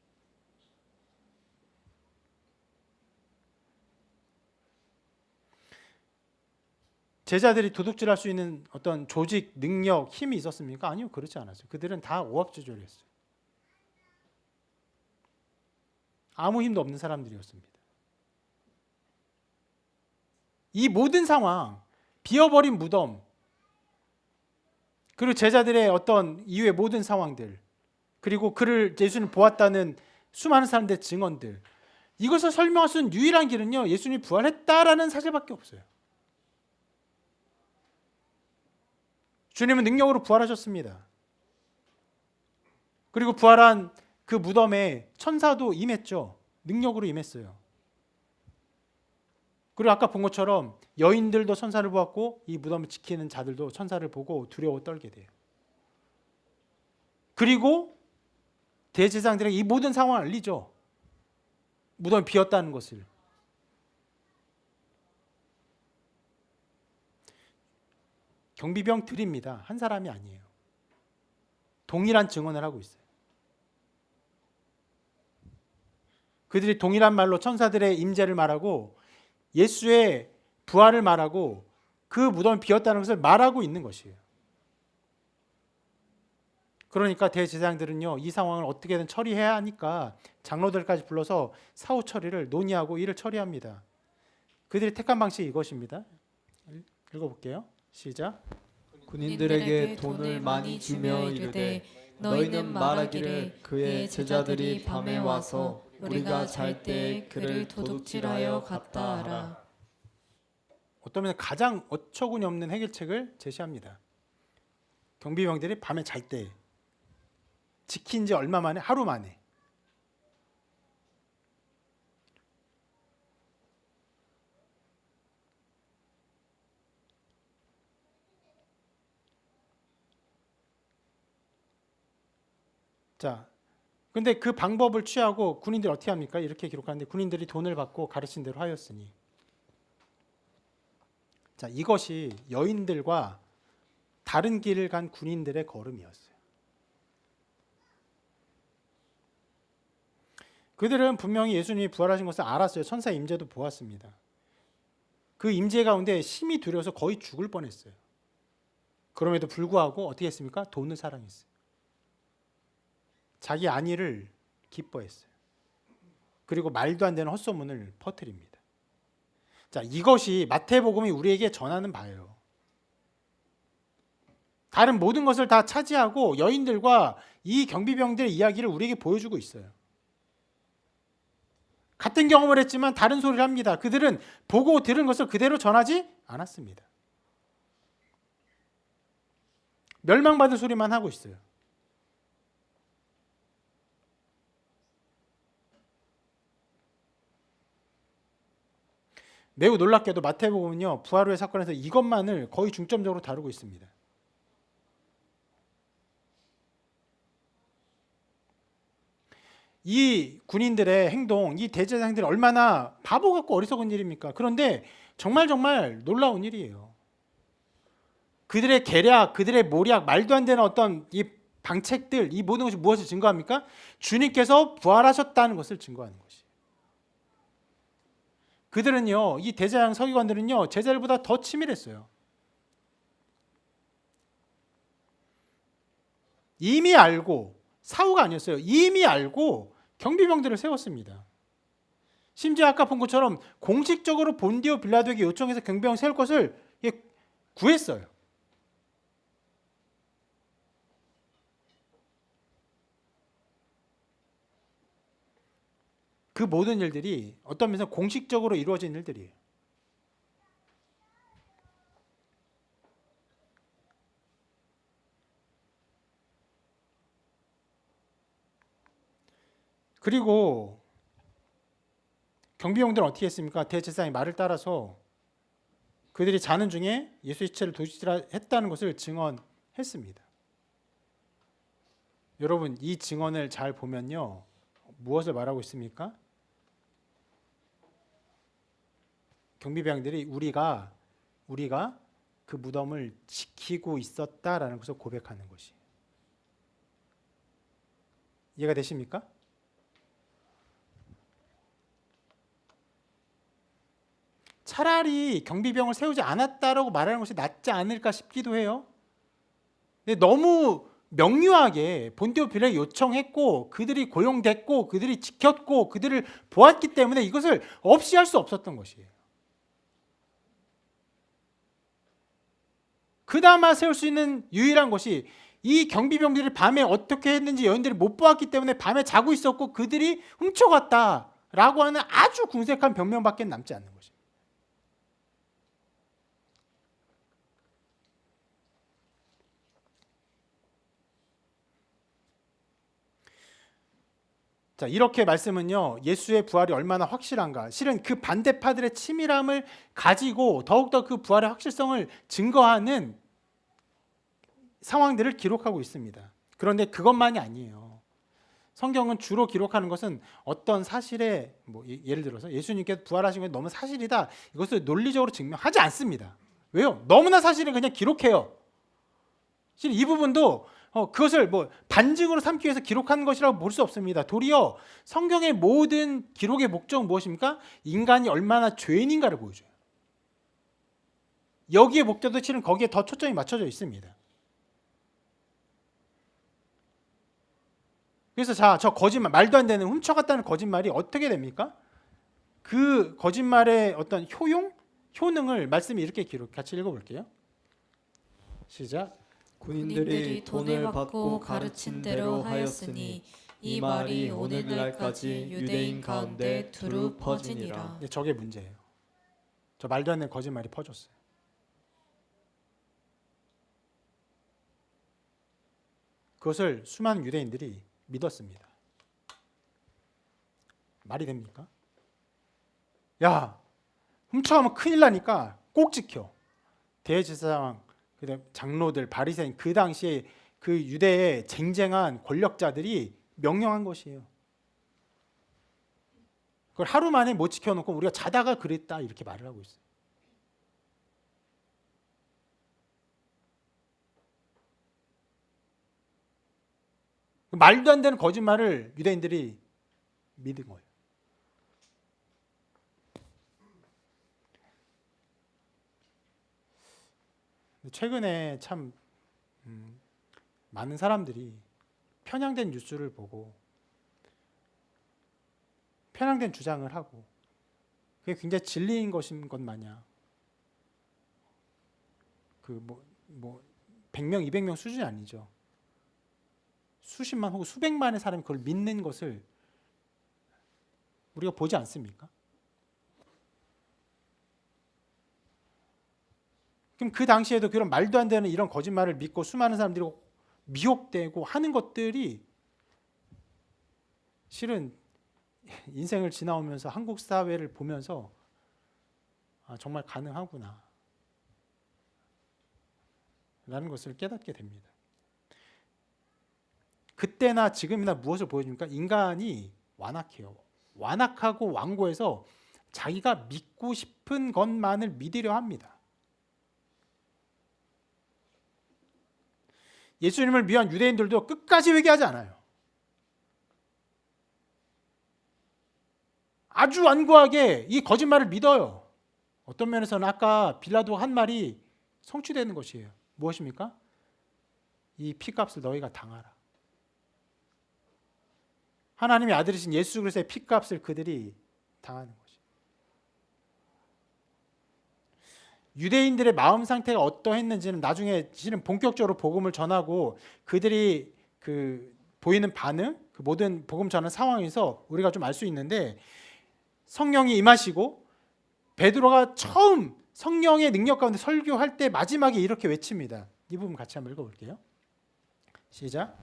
제자들이 도둑질할 수 있는 어떤 조직, 능력, 힘이 있었습니까? 아니요, 그렇지 않았어요. 그들은 다 오합지졸이었어요. 아무 힘도 없는 사람들이었습니다. 이 모든 상황, 비어버린 무덤, 그리고 제자들의 어떤 이후의 모든 상황들, 그리고 그를 예수님을 보았다는 수많은 사람들의 증언들, 이것을 설명할 수 있는 유일한 길은요, 예수님이 부활했다라는 사실밖에 없어요. 주님은 능력으로 부활하셨습니다. 그리고 부활한 그 무덤에 천사도 임했죠. 능력으로 임했어요. 그리고 아까 본 것처럼 여인들도 천사를 보았고 이 무덤을 지키는 자들도 천사를 보고 두려워 떨게 돼요. 그리고 대제사장들에게 이 모든 상황을 알리죠. 무덤이 비었다는 것을. 경비병들입니다. 한 사람이 아니에요. 동일한 증언을 하고 있어요. 그들이 동일한 말로 천사들의 임재를 말하고 예수의 부활을 말하고 그 무덤이 비었다는 것을 말하고 있는 것이에요. 그러니까 대제사장들은요, 이 상황을 어떻게든 처리해야 하니까 장로들까지 불러서 사후 처리를 논의하고 일을 처리합니다. 그들이 택한 방식이 이것입니다. 읽어볼게요. 시작. 군인들에게 돈을 많이 주며 이르되 너희는 말하기를 그의 제자들이 밤에 와서 우리가 잘 때에 그를 도둑질하여 갔다 하라. 어떤 면에서 가장 어처구니 없는 해결책을 제시합니다. 경비병들이 밤에 잘 때, 지킨 지 얼마 만에, 하루 만에. 자, 근데 그 방법을 취하고 군인들이 어떻게 합니까? 이렇게 기록하는데 군인들이 돈을 받고 가르친 대로 하였으니. 자, 이것이 여인들과 다른 길을 간 군인들의 걸음이었어요. 그들은 분명히 예수님이 부활하신 것을 알았어요. 천사의 임재도 보았습니다. 그 임재 가운데 심히 두려워서 거의 죽을 뻔했어요. 그럼에도 불구하고 어떻게 했습니까? 돈을 사랑했어요. 자기 안위를 기뻐했어요. 그리고 말도 안 되는 헛소문을 퍼뜨립니다. 자, 이것이 마태복음이 우리에게 전하는 바예요. 다른 모든 것을 다 차지하고 여인들과 이 경비병들의 이야기를 우리에게 보여주고 있어요. 같은 경험을 했지만 다른 소리를 합니다. 그들은 보고 들은 것을 그대로 전하지 않았습니다. 멸망받을 소리만 하고 있어요. 매우 놀랍게도 마태복음은요, 부활 후의 사건에서 이것만을 거의 중점적으로 다루고 있습니다. 이 군인들의 행동, 이 대제사장들이 얼마나 바보 같고 어리석은 일입니까? 그런데 정말 놀라운 일이에요. 그들의 계략, 그들의 모략, 말도 안 되는 어떤 이 방책들, 이 모든 것이 무엇을 증거합니까? 주님께서 부활하셨다는 것을 증거하는 것이에요. 그들은요, 이 대제사장 서기관들은요, 제자들보다 더 치밀했어요. 이미 알고, 사후가 아니었어요. 이미 알고 경비병들을 세웠습니다. 심지어 아까 본 것처럼 공식적으로 본디오 빌라도에게 요청해서 경비병을 세울 것을 구했어요. 그 모든 일들이 어떤 면에서 공식적으로 이루어진 일들이에요. 그리고 경비용들은 어떻게 했습니까? 대제사장의 말을 따라서 그들이 자는 중에 예수의 시체를 도둑질했다는 것을 증언했습니다. 여러분, 이 증언을 잘 보면요, 무엇을 말하고 있습니까? 경비병들이 우리가 그 무덤을 지키고 있었다라는 것을 고백하는 것이. 이해가 되십니까? 차라리 경비병을 세우지 않았다라고 말하는 것이 낫지 않을까 싶기도 해요. 근데 너무 명료하게 본디오 빌라도에게 요청했고 그들이 고용됐고 그들이 지켰고 그들을 보았기 때문에 이것을 없이 할 수 없었던 것이에요. 그나마 세울 수 있는 유일한 것이 이 경비병들이 밤에 어떻게 했는지 여인들이 못 보았기 때문에 밤에 자고 있었고 그들이 훔쳐갔다라고 하는 아주 궁색한 변명밖에 남지 않는 것입니다. 자, 이렇게 말씀은요, 예수의 부활이 얼마나 확실한가, 실은 그 반대파들의 치밀함을 가지고 더욱더 그 부활의 확실성을 증거하는 상황들을 기록하고 있습니다. 그런데 그것만이 아니에요. 성경은 주로 기록하는 것은 어떤 사실에, 예를 들어서 예수님께서 부활하신 게 너무 사실이다, 이것을 논리적으로 증명하지 않습니다. 왜요? 너무나 사실은 그냥 기록해요. 실은 이 부분도 그것을 반증으로 삼기 위해서 기록한 것이라고 볼 수 없습니다. 도리어 성경의 모든 기록의 목적은 무엇입니까? 인간이 얼마나 죄인인가를 보여줘요. 여기에 목적도 실은 거기에 더 초점이 맞춰져 있습니다. 그래서 자, 저 거짓말, 말도 안 되는 훔쳐갔다는 거짓말이 어떻게 됩니까? 그 거짓말의 어떤 효능을 말씀이 이렇게 같이 읽어볼게요. 시작. 군인들이 돈을 받고 가르친 대로 하였으니 이 말이 오늘날까지 유대인 가운데 두루 퍼지니라. 네, 저게 문제예요. 저 말도 안 되는 거짓말이 퍼졌어요. 그것을 수많은 유대인들이 믿었습니다. 말이 됩니까? 야, 훔쳐가면 큰일 나니까 꼭 지켜. 대제사장, 그다음 장로들, 바리새인, 그 당시에 그 유대의 쟁쟁한 권력자들이 명령한 것이에요. 그걸 하루 만에 못 지켜놓고 우리가 자다가 그랬다 이렇게 말을 하고 있어요. 말도 안 되는 거짓말을 유대인들이 믿은 거예요. 최근에 참 많은 사람들이 편향된 뉴스를 보고 편향된 주장을 하고 그게 굉장히 진리인 것인 것 마냥 그 뭐 100명, 200명 수준이 아니죠. 수십만 혹은 수백만의 사람이 그걸 믿는 것을 우리가 보지 않습니까? 그럼 그 당시에도 그런 말도 안 되는 이런 거짓말을 믿고 수많은 사람들이 미혹되고 하는 것들이 실은 인생을 지나오면서 한국 사회를 보면서 정말 가능하구나 라는 것을 깨닫게 됩니다. 그때나 지금이나 무엇을 보여줍니까? 인간이 완악해요. 완악하고 완고해서 자기가 믿고 싶은 것만을 믿으려 합니다. 예수님을 위한 유대인들도 끝까지 회개하지 않아요. 아주 완고하게 이 거짓말을 믿어요. 어떤 면에서는 아까 빌라도 한 말이 성취되는 것이에요. 무엇입니까? 이 피값을 너희가 당하라. 하나님의 아들이신 예수 그리스도의 피값을 그들이 당하는 것이에요. 유대인들의 마음 상태가 어떠했는지는 나중에 실은 본격적으로 복음을 전하고 그들이 그 보이는 반응, 그 모든 복음 전하는 상황에서 우리가 좀 알 수 있는데 성령이 임하시고 베드로가 처음 성령의 능력 가운데 설교할 때 마지막에 이렇게 외칩니다. 이 부분 같이 한번 읽어볼게요. 시작.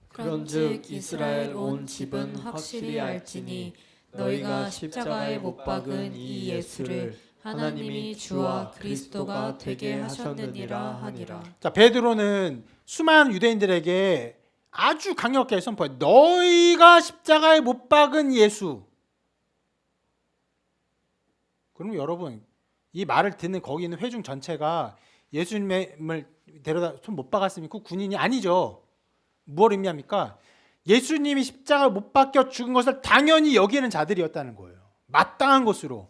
그런즉 이스라엘 온 집은 확실히 알지니 너희가 십자가에 못 박은 이 예수를 하나님이 주와 그리스도가 되게 하셨느니라 하니라. 자, 베드로는 수많은 유대인들에게 아주 강력하게 선포해. 너희가 십자가에 못 박은 예수. 그럼 여러분 이 말을 듣는 거기 있는 회중 전체가 예수님을 데려다 손 못 박았으면 그 군인이 아니죠. 무엇을 의미합니까? 예수님이 십자가에 못 박혀 죽은 것을 당연히 여기는 자들이었다는 거예요. 마땅한 것으로.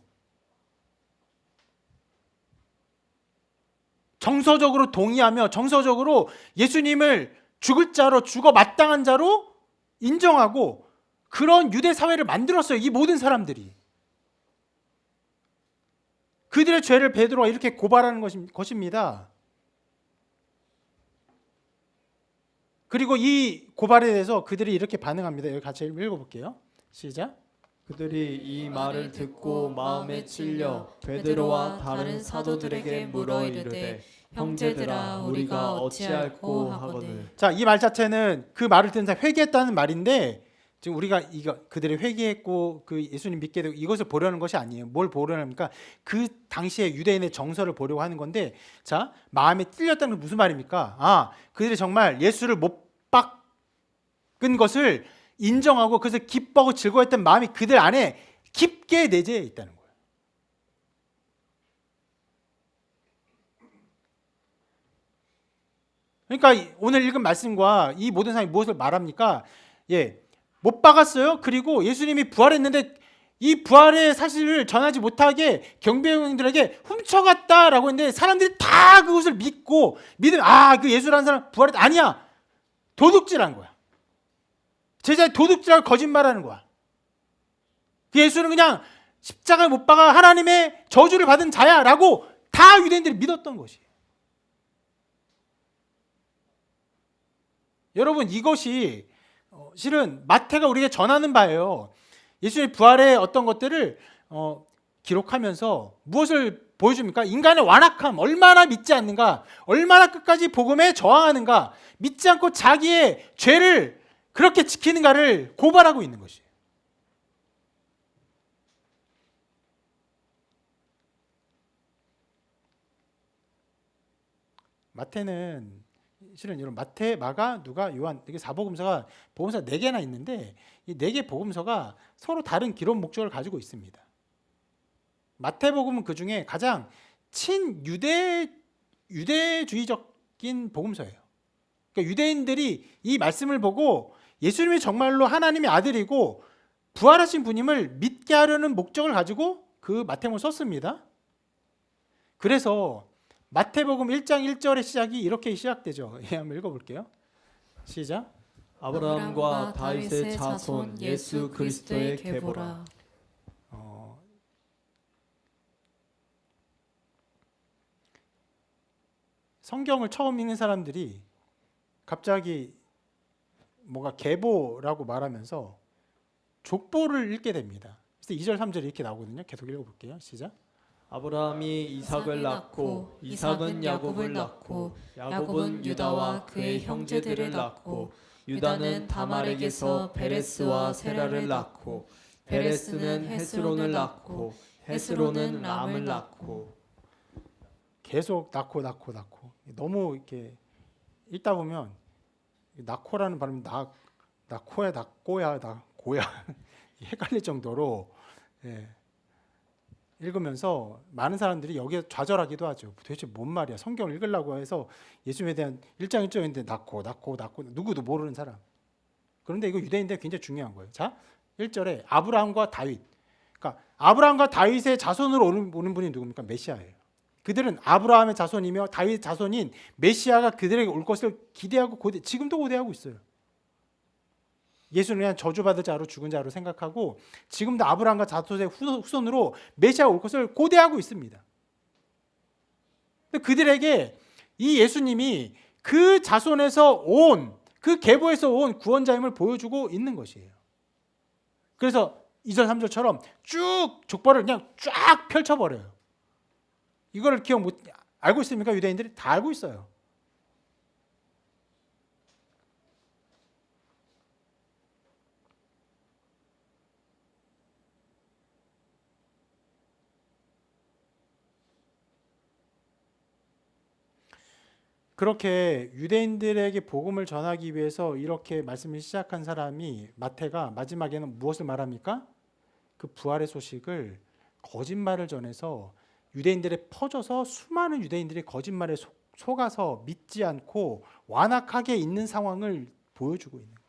정서적으로 동의하며 정서적으로 예수님을 죽을 자로 죽어 마땅한 자로 인정하고 그런 유대 사회를 만들었어요. 이 모든 사람들이. 그들의 죄를 베드로가 이렇게 고발하는 것입니다. 그리고 이 고발에 대해서 그들이 이렇게 반응합니다. 여기 같이 읽어볼게요. 시작. 그들이 이 말을 듣고 마음에 찔려 베드로와 다른 사도들에게 물어 이르되 형제들아 우리가 어찌할꼬 하거늘. 자, 이 말 자체는 그 말을 듣는 사람 회개했다는 말인데 지금 우리가 이거 그들이 회개했고 그 예수님 믿게 되고 이것을 보려는 것이 아니에요. 뭘 보려는 합니까? 그 당시에 유대인의 정서를 보려고 하는 건데 자, 마음에 찔렸다는 건 무슨 말입니까? 그들이 정말 예수를 못 박은 것을 인정하고 그것을 기뻐하고 즐거워했던 마음이 그들 안에 깊게 내재해 있다는 거예요. 그러니까 오늘 읽은 말씀과 이 모든 사람이 무엇을 말합니까? 못 박았어요. 그리고 예수님이 부활했는데 이 부활의 사실을 전하지 못하게 경비병들에게 훔쳐갔다라고 했는데 사람들이 다 그것을 믿고 그 예수라는 사람 부활했다. 아니야. 도둑질한 거야. 제자의 도둑질하고 거짓말하는 거야. 그 예수는 그냥 십자가에 못 박아 하나님의 저주를 받은 자야라고 다 유대인들이 믿었던 것이에요. 여러분, 이것이 실은 마태가 우리에게 전하는 바예요. 예수의 부활의 어떤 것들을 기록하면서 무엇을 보여줍니까? 인간의 완악함, 얼마나 믿지 않는가, 얼마나 끝까지 복음에 저항하는가, 믿지 않고 자기의 죄를 그렇게 지키는가를 고발하고 있는 것이에요. 마태는 실은 이런 마태, 마가, 누가, 요한 이게 사복음서가 복음서 4개나 있는데 이 4개 복음서가 서로 다른 기록 목적을 가지고 있습니다. 마태복음은 그 중에 가장 유대주의적인 복음서예요. 그러니까 유대인들이 이 말씀을 보고 예수님이 정말로 하나님의 아들이고 부활하신 분임을 믿게 하려는 목적을 가지고 그 마태복음을 썼습니다. 그래서 마태복음 1장 1절의 시작이 이렇게 시작되죠. 한번 읽어볼게요. 시작. 아브라함과 다윗의 자손 예수 그리스도의 계보라. 성경을 처음 읽는 사람들이 갑자기 뭔가 계보라고 말하면서 족보를 읽게 됩니다. 그래서 2절 3절이 이렇게 나오거든요. 계속 읽어볼게요. 시작. 아브라함이 이삭을 낳고 이삭은 야곱을 낳고 야곱은 유다와 그의 형제들을 낳고 유다는 다말에게서 베레스와 세라를 낳고 베레스는 헤스론을 낳고 헤스론은 람을 낳고. 계속 낳고 너무 이렇게 읽다 보면 낳고라는 발음이 낳고야 낳고야 낳고야 헷갈릴 정도로 읽으면서 많은 사람들이 여기에 좌절하기도 하죠. 도대체 뭔 말이야? 성경을 읽으려고 해서 예수님에 대한 1장 1절인데 낳고 누구도 모르는 사람. 그런데 이거 유대인들 굉장히 중요한 거예요. 자, 1절에 아브라함과 다윗. 그러니까 아브라함과 다윗의 자손으로 오는 분이 누굽니까? 메시아예요. 그들은 아브라함의 자손이며 다윗의 자손인 메시아가 그들에게 올 것을 기대하고 지금도 고대하고 있어요. 예수는 그냥 저주받을 자로 죽은 자로 생각하고 지금도 아브라함과 자손의 후손으로 메시아가 올 것을 고대하고 있습니다. 그들에게 이 예수님이 그 자손에서 온, 그 계보에서 온 구원자임을 보여주고 있는 것이에요. 그래서 2절 3절처럼 쭉 족보를 그냥 쫙 펼쳐버려요. 이거를 알고 있습니까? 유대인들이 다 알고 있어요. 그렇게 유대인들에게 복음을 전하기 위해서 이렇게 말씀을 시작한 사람이 마태가 마지막에는 무엇을 말합니까? 그 부활의 소식을 거짓말을 전해서 유대인들에 퍼져서 수많은 유대인들이 거짓말에 속아서 믿지 않고 완악하게 있는 상황을 보여주고 있는 거죠.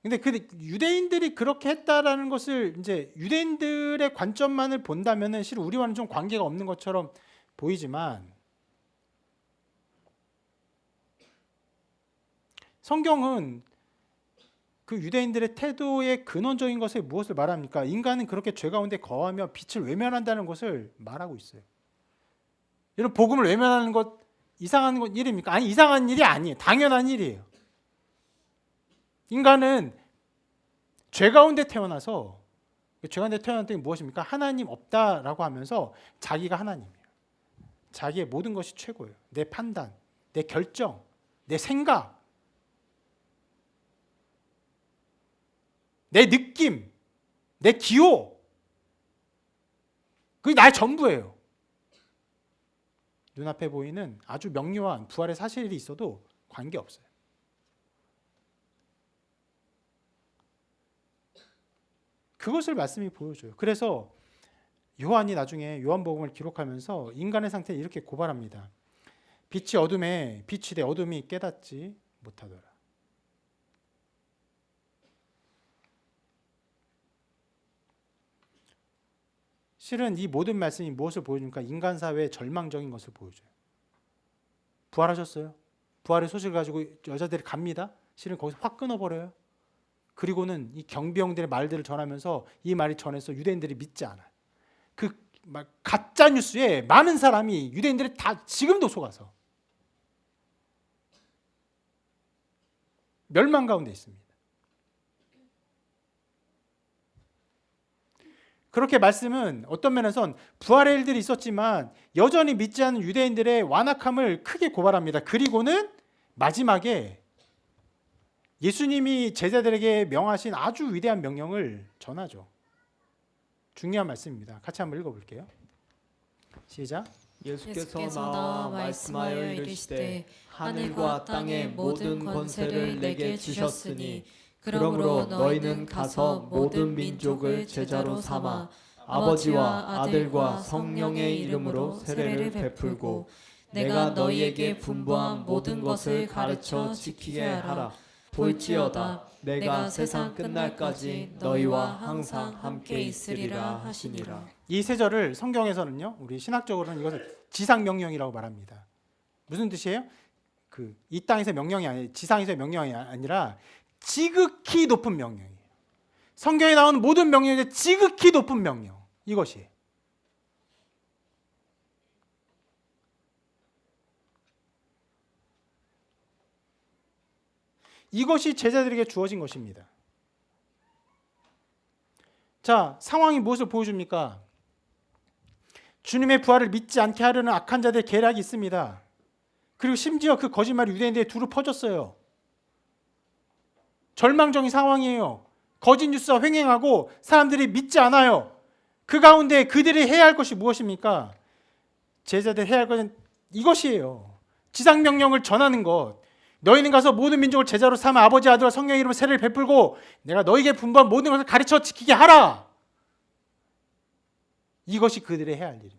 근데 그 유대인들이 그렇게 했다라는 것을 이제 유대인들의 관점만을 본다면은 실은 우리와는 좀 관계가 없는 것처럼 보이지만 성경은 그 유대인들의 태도의 근원적인 것에 무엇을 말합니까? 인간은 그렇게 죄 가운데 거하며 빛을 외면한다는 것을 말하고 있어요. 여러분, 복음을 외면하는 것 이상한 일입니까? 아니, 이상한 일이 아니에요. 당연한 일이에요. 인간은 죄 가운데 태어나서 죄 가운데 태어났더니 무엇입니까? 하나님 없다라고 하면서 자기가 하나님이에요. 자기의 모든 것이 최고예요. 내 판단, 내 결정, 내 생각, 내 느낌, 내 기호, 그게 나의 전부예요. 눈앞에 보이는 아주 명료한 부활의 사실이 있어도 관계없어요. 그것을 말씀이 보여줘요. 그래서 요한이 나중에 요한복음을 기록하면서 인간의 상태를 이렇게 고발합니다. 빛이 어둠에 빛이 돼 어둠이 깨닫지 못하더라. 실은 이 모든 말씀이 무엇을 보여줍니까? 인간 사회의 절망적인 것을 보여줘요. 부활하셨어요. 부활의 소식을 가지고 여자들이 갑니다. 실은 거기서 확 끊어버려요. 그리고는 이 경비병들의 말들을 전하면서 이 말이 전해서 유대인들이 믿지 않아요. 그 가짜 뉴스에 많은 사람이 유대인들이 다 지금도 속아서 멸망 가운데 있습니다. 그렇게 말씀은 어떤 면에선 부활의 일들이 있었지만 여전히 믿지 않는 유대인들의 완악함을 크게 고발합니다. 그리고는 마지막에 예수님이 제자들에게 명하신 아주 위대한 명령을 전하죠. 중요한 말씀입니다. 같이 한번 읽어볼게요. 시작. 예수께서 나와 말씀하여 이르시되 하늘과 땅의 모든 권세를 내게 주셨으니 그러므로 너희는 가서 모든 민족을 제자로 삼아 아버지와 아들과 성령의 이름으로 세례를 베풀고 내가 너희에게 분부한 모든 것을 가르쳐 지키게 하라. 볼지어다 내가 세상 끝날까지 너희와 항상 함께 있으리라 하시니라. 이 세 절을 성경에서는요, 우리 신학적으로는 이것을 지상 명령이라고 말합니다. 무슨 뜻이에요? 이 땅에서 명령이 아니라 지상에서의 명령이 아니라 지극히 높은 명령이에요. 성경에 나오는 모든 명령 중에 지극히 높은 명령, 이것이. 이것이 제자들에게 주어진 것입니다. 자, 상황이 무엇을 보여줍니까? 주님의 부활을 믿지 않게 하려는 악한 자들의 계략이 있습니다. 그리고 심지어 그 거짓말이 유대인들에 두루 퍼졌어요. 절망적인 상황이에요. 거짓 뉴스가 횡행하고 사람들이 믿지 않아요. 그 가운데 그들이 해야 할 것이 무엇입니까? 제자들이 해야 할 것은 이것이에요. 지상명령을 전하는 것. 너희는 가서 모든 민족을 제자로 삼아 아버지 아들과 성령의 이름으로 세례를 베풀고 내가 너희에게 분부한 모든 것을 가르쳐 지키게 하라. 이것이 그들의 해야 할 일입니다.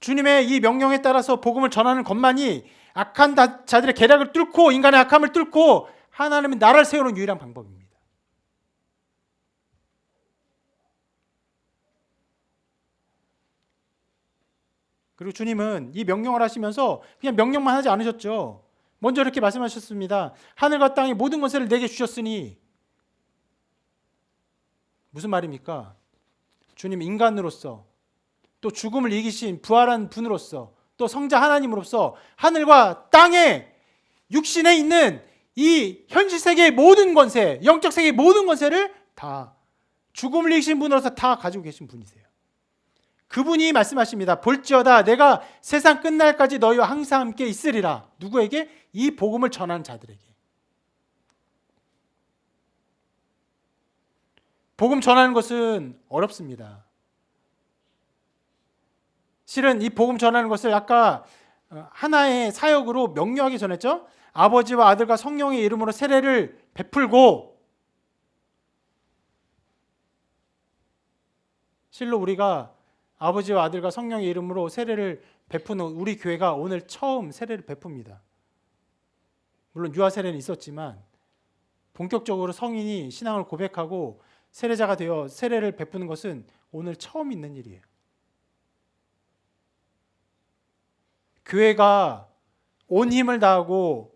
주님의 이 명령에 따라서 복음을 전하는 것만이 악한 자들의 계략을 뚫고 인간의 악함을 뚫고 하나님의 나라를 세우는 유일한 방법입니다. 그리고 주님은 이 명령을 하시면서 그냥 명령만 하지 않으셨죠. 먼저 이렇게 말씀하셨습니다. 하늘과 땅의 모든 권세를 내게 주셨으니. 무슨 말입니까? 주님 인간으로서 또 죽음을 이기신 부활한 분으로서 또 성자 하나님으로서 하늘과 땅에 육신에 있는 이 현실 세계의 모든 권세, 영적 세계의 모든 권세를 다 죽음을 이기신 분으로서 다 가지고 계신 분이세요. 그분이 말씀하십니다. 볼지어다 내가 세상 끝날까지 너희와 항상 함께 있으리라. 누구에게? 이 복음을 전하는 자들에게. 복음 전하는 것은 어렵습니다. 실은 이 복음 전하는 것을 아까 하나의 사역으로 명료하게 전했죠. 아버지와 아들과 성령의 이름으로 세례를 베풀고, 실로 우리가 아버지와 아들과 성령의 이름으로 세례를 베푸는 우리 교회가 오늘 처음 세례를 베풉니다. 물론 유아 세례는 있었지만 본격적으로 성인이 신앙을 고백하고 세례자가 되어 세례를 베푸는 것은 오늘 처음 있는 일이에요. 교회가 온 힘을 다하고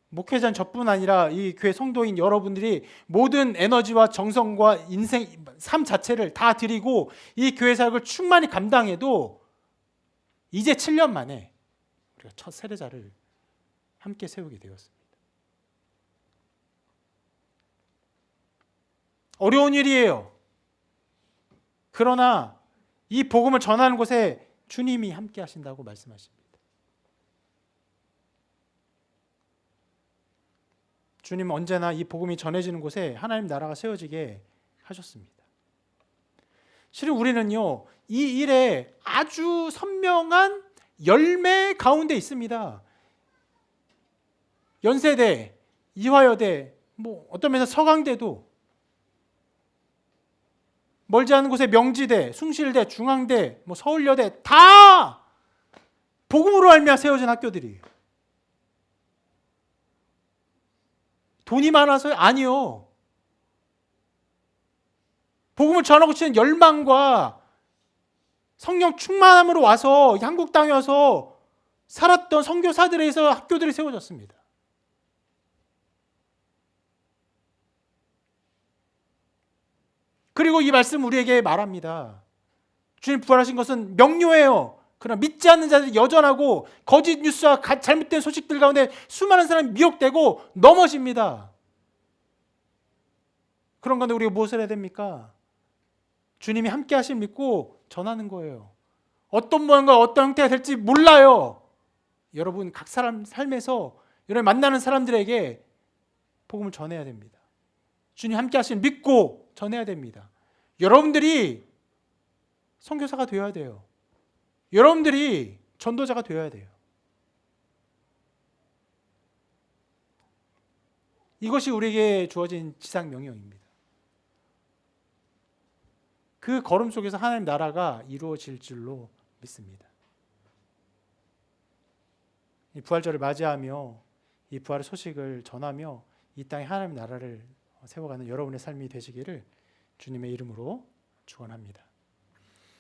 목회자는 저뿐 아니라 이 교회 성도인 여러분들이 모든 에너지와 정성과 인생, 삶 자체를 다 드리고 이 교회 사역을 충만히 감당해도 이제 7년 만에 우리가 첫 세례자를 함께 세우게 되었습니다. 어려운 일이에요. 그러나 이 복음을 전하는 곳에 주님이 함께 하신다고 말씀하십니다. 주님은 언제나 이 복음이 전해지는 곳에 하나님 나라가 세워지게 하셨습니다. 실은 우리는요, 이 일에 아주 선명한 열매 가운데 있습니다. 연세대, 이화여대, 어떤 면에서 서강대도 멀지 않은 곳에 명지대, 숭실대, 중앙대, 뭐 서울여대 다 복음으로 말미암아 세워진 학교들이에요. 돈이 많아서요? 아니요. 복음을 전하고 싶은 열망과 성령 충만함으로 와서 한국 땅에 와서 살았던 선교사들에 의해서 학교들이 세워졌습니다. 그리고 이 말씀 우리에게 말합니다. 주님 부활하신 것은 명료해요. 그러나 믿지 않는 자들이 여전하고 거짓 뉴스와 잘못된 소식들 가운데 수많은 사람이 미혹되고 넘어집니다. 그런 가운데 우리가 무엇을 해야 됩니까? 주님이 함께 하실 믿고 전하는 거예요. 어떤 모양과 어떤 형태가 될지 몰라요. 여러분 각 사람 삶에서 여러분 만나는 사람들에게 복음을 전해야 됩니다. 주님 함께 하실 믿고 전해야 됩니다. 여러분들이 선교사가 되어야 돼요. 여러분들이 전도자가 되어야 돼요. 이것이 우리에게 주어진 지상 명령입니다. 그 걸음 속에서 하나님 나라가 이루어질 줄로 믿습니다. 이 부활절을 맞이하며 이 부활의 소식을 전하며 이 땅에 하나님 나라를 세워가는 여러분의 삶이 되시기를 주님의 이름으로 축원합니다.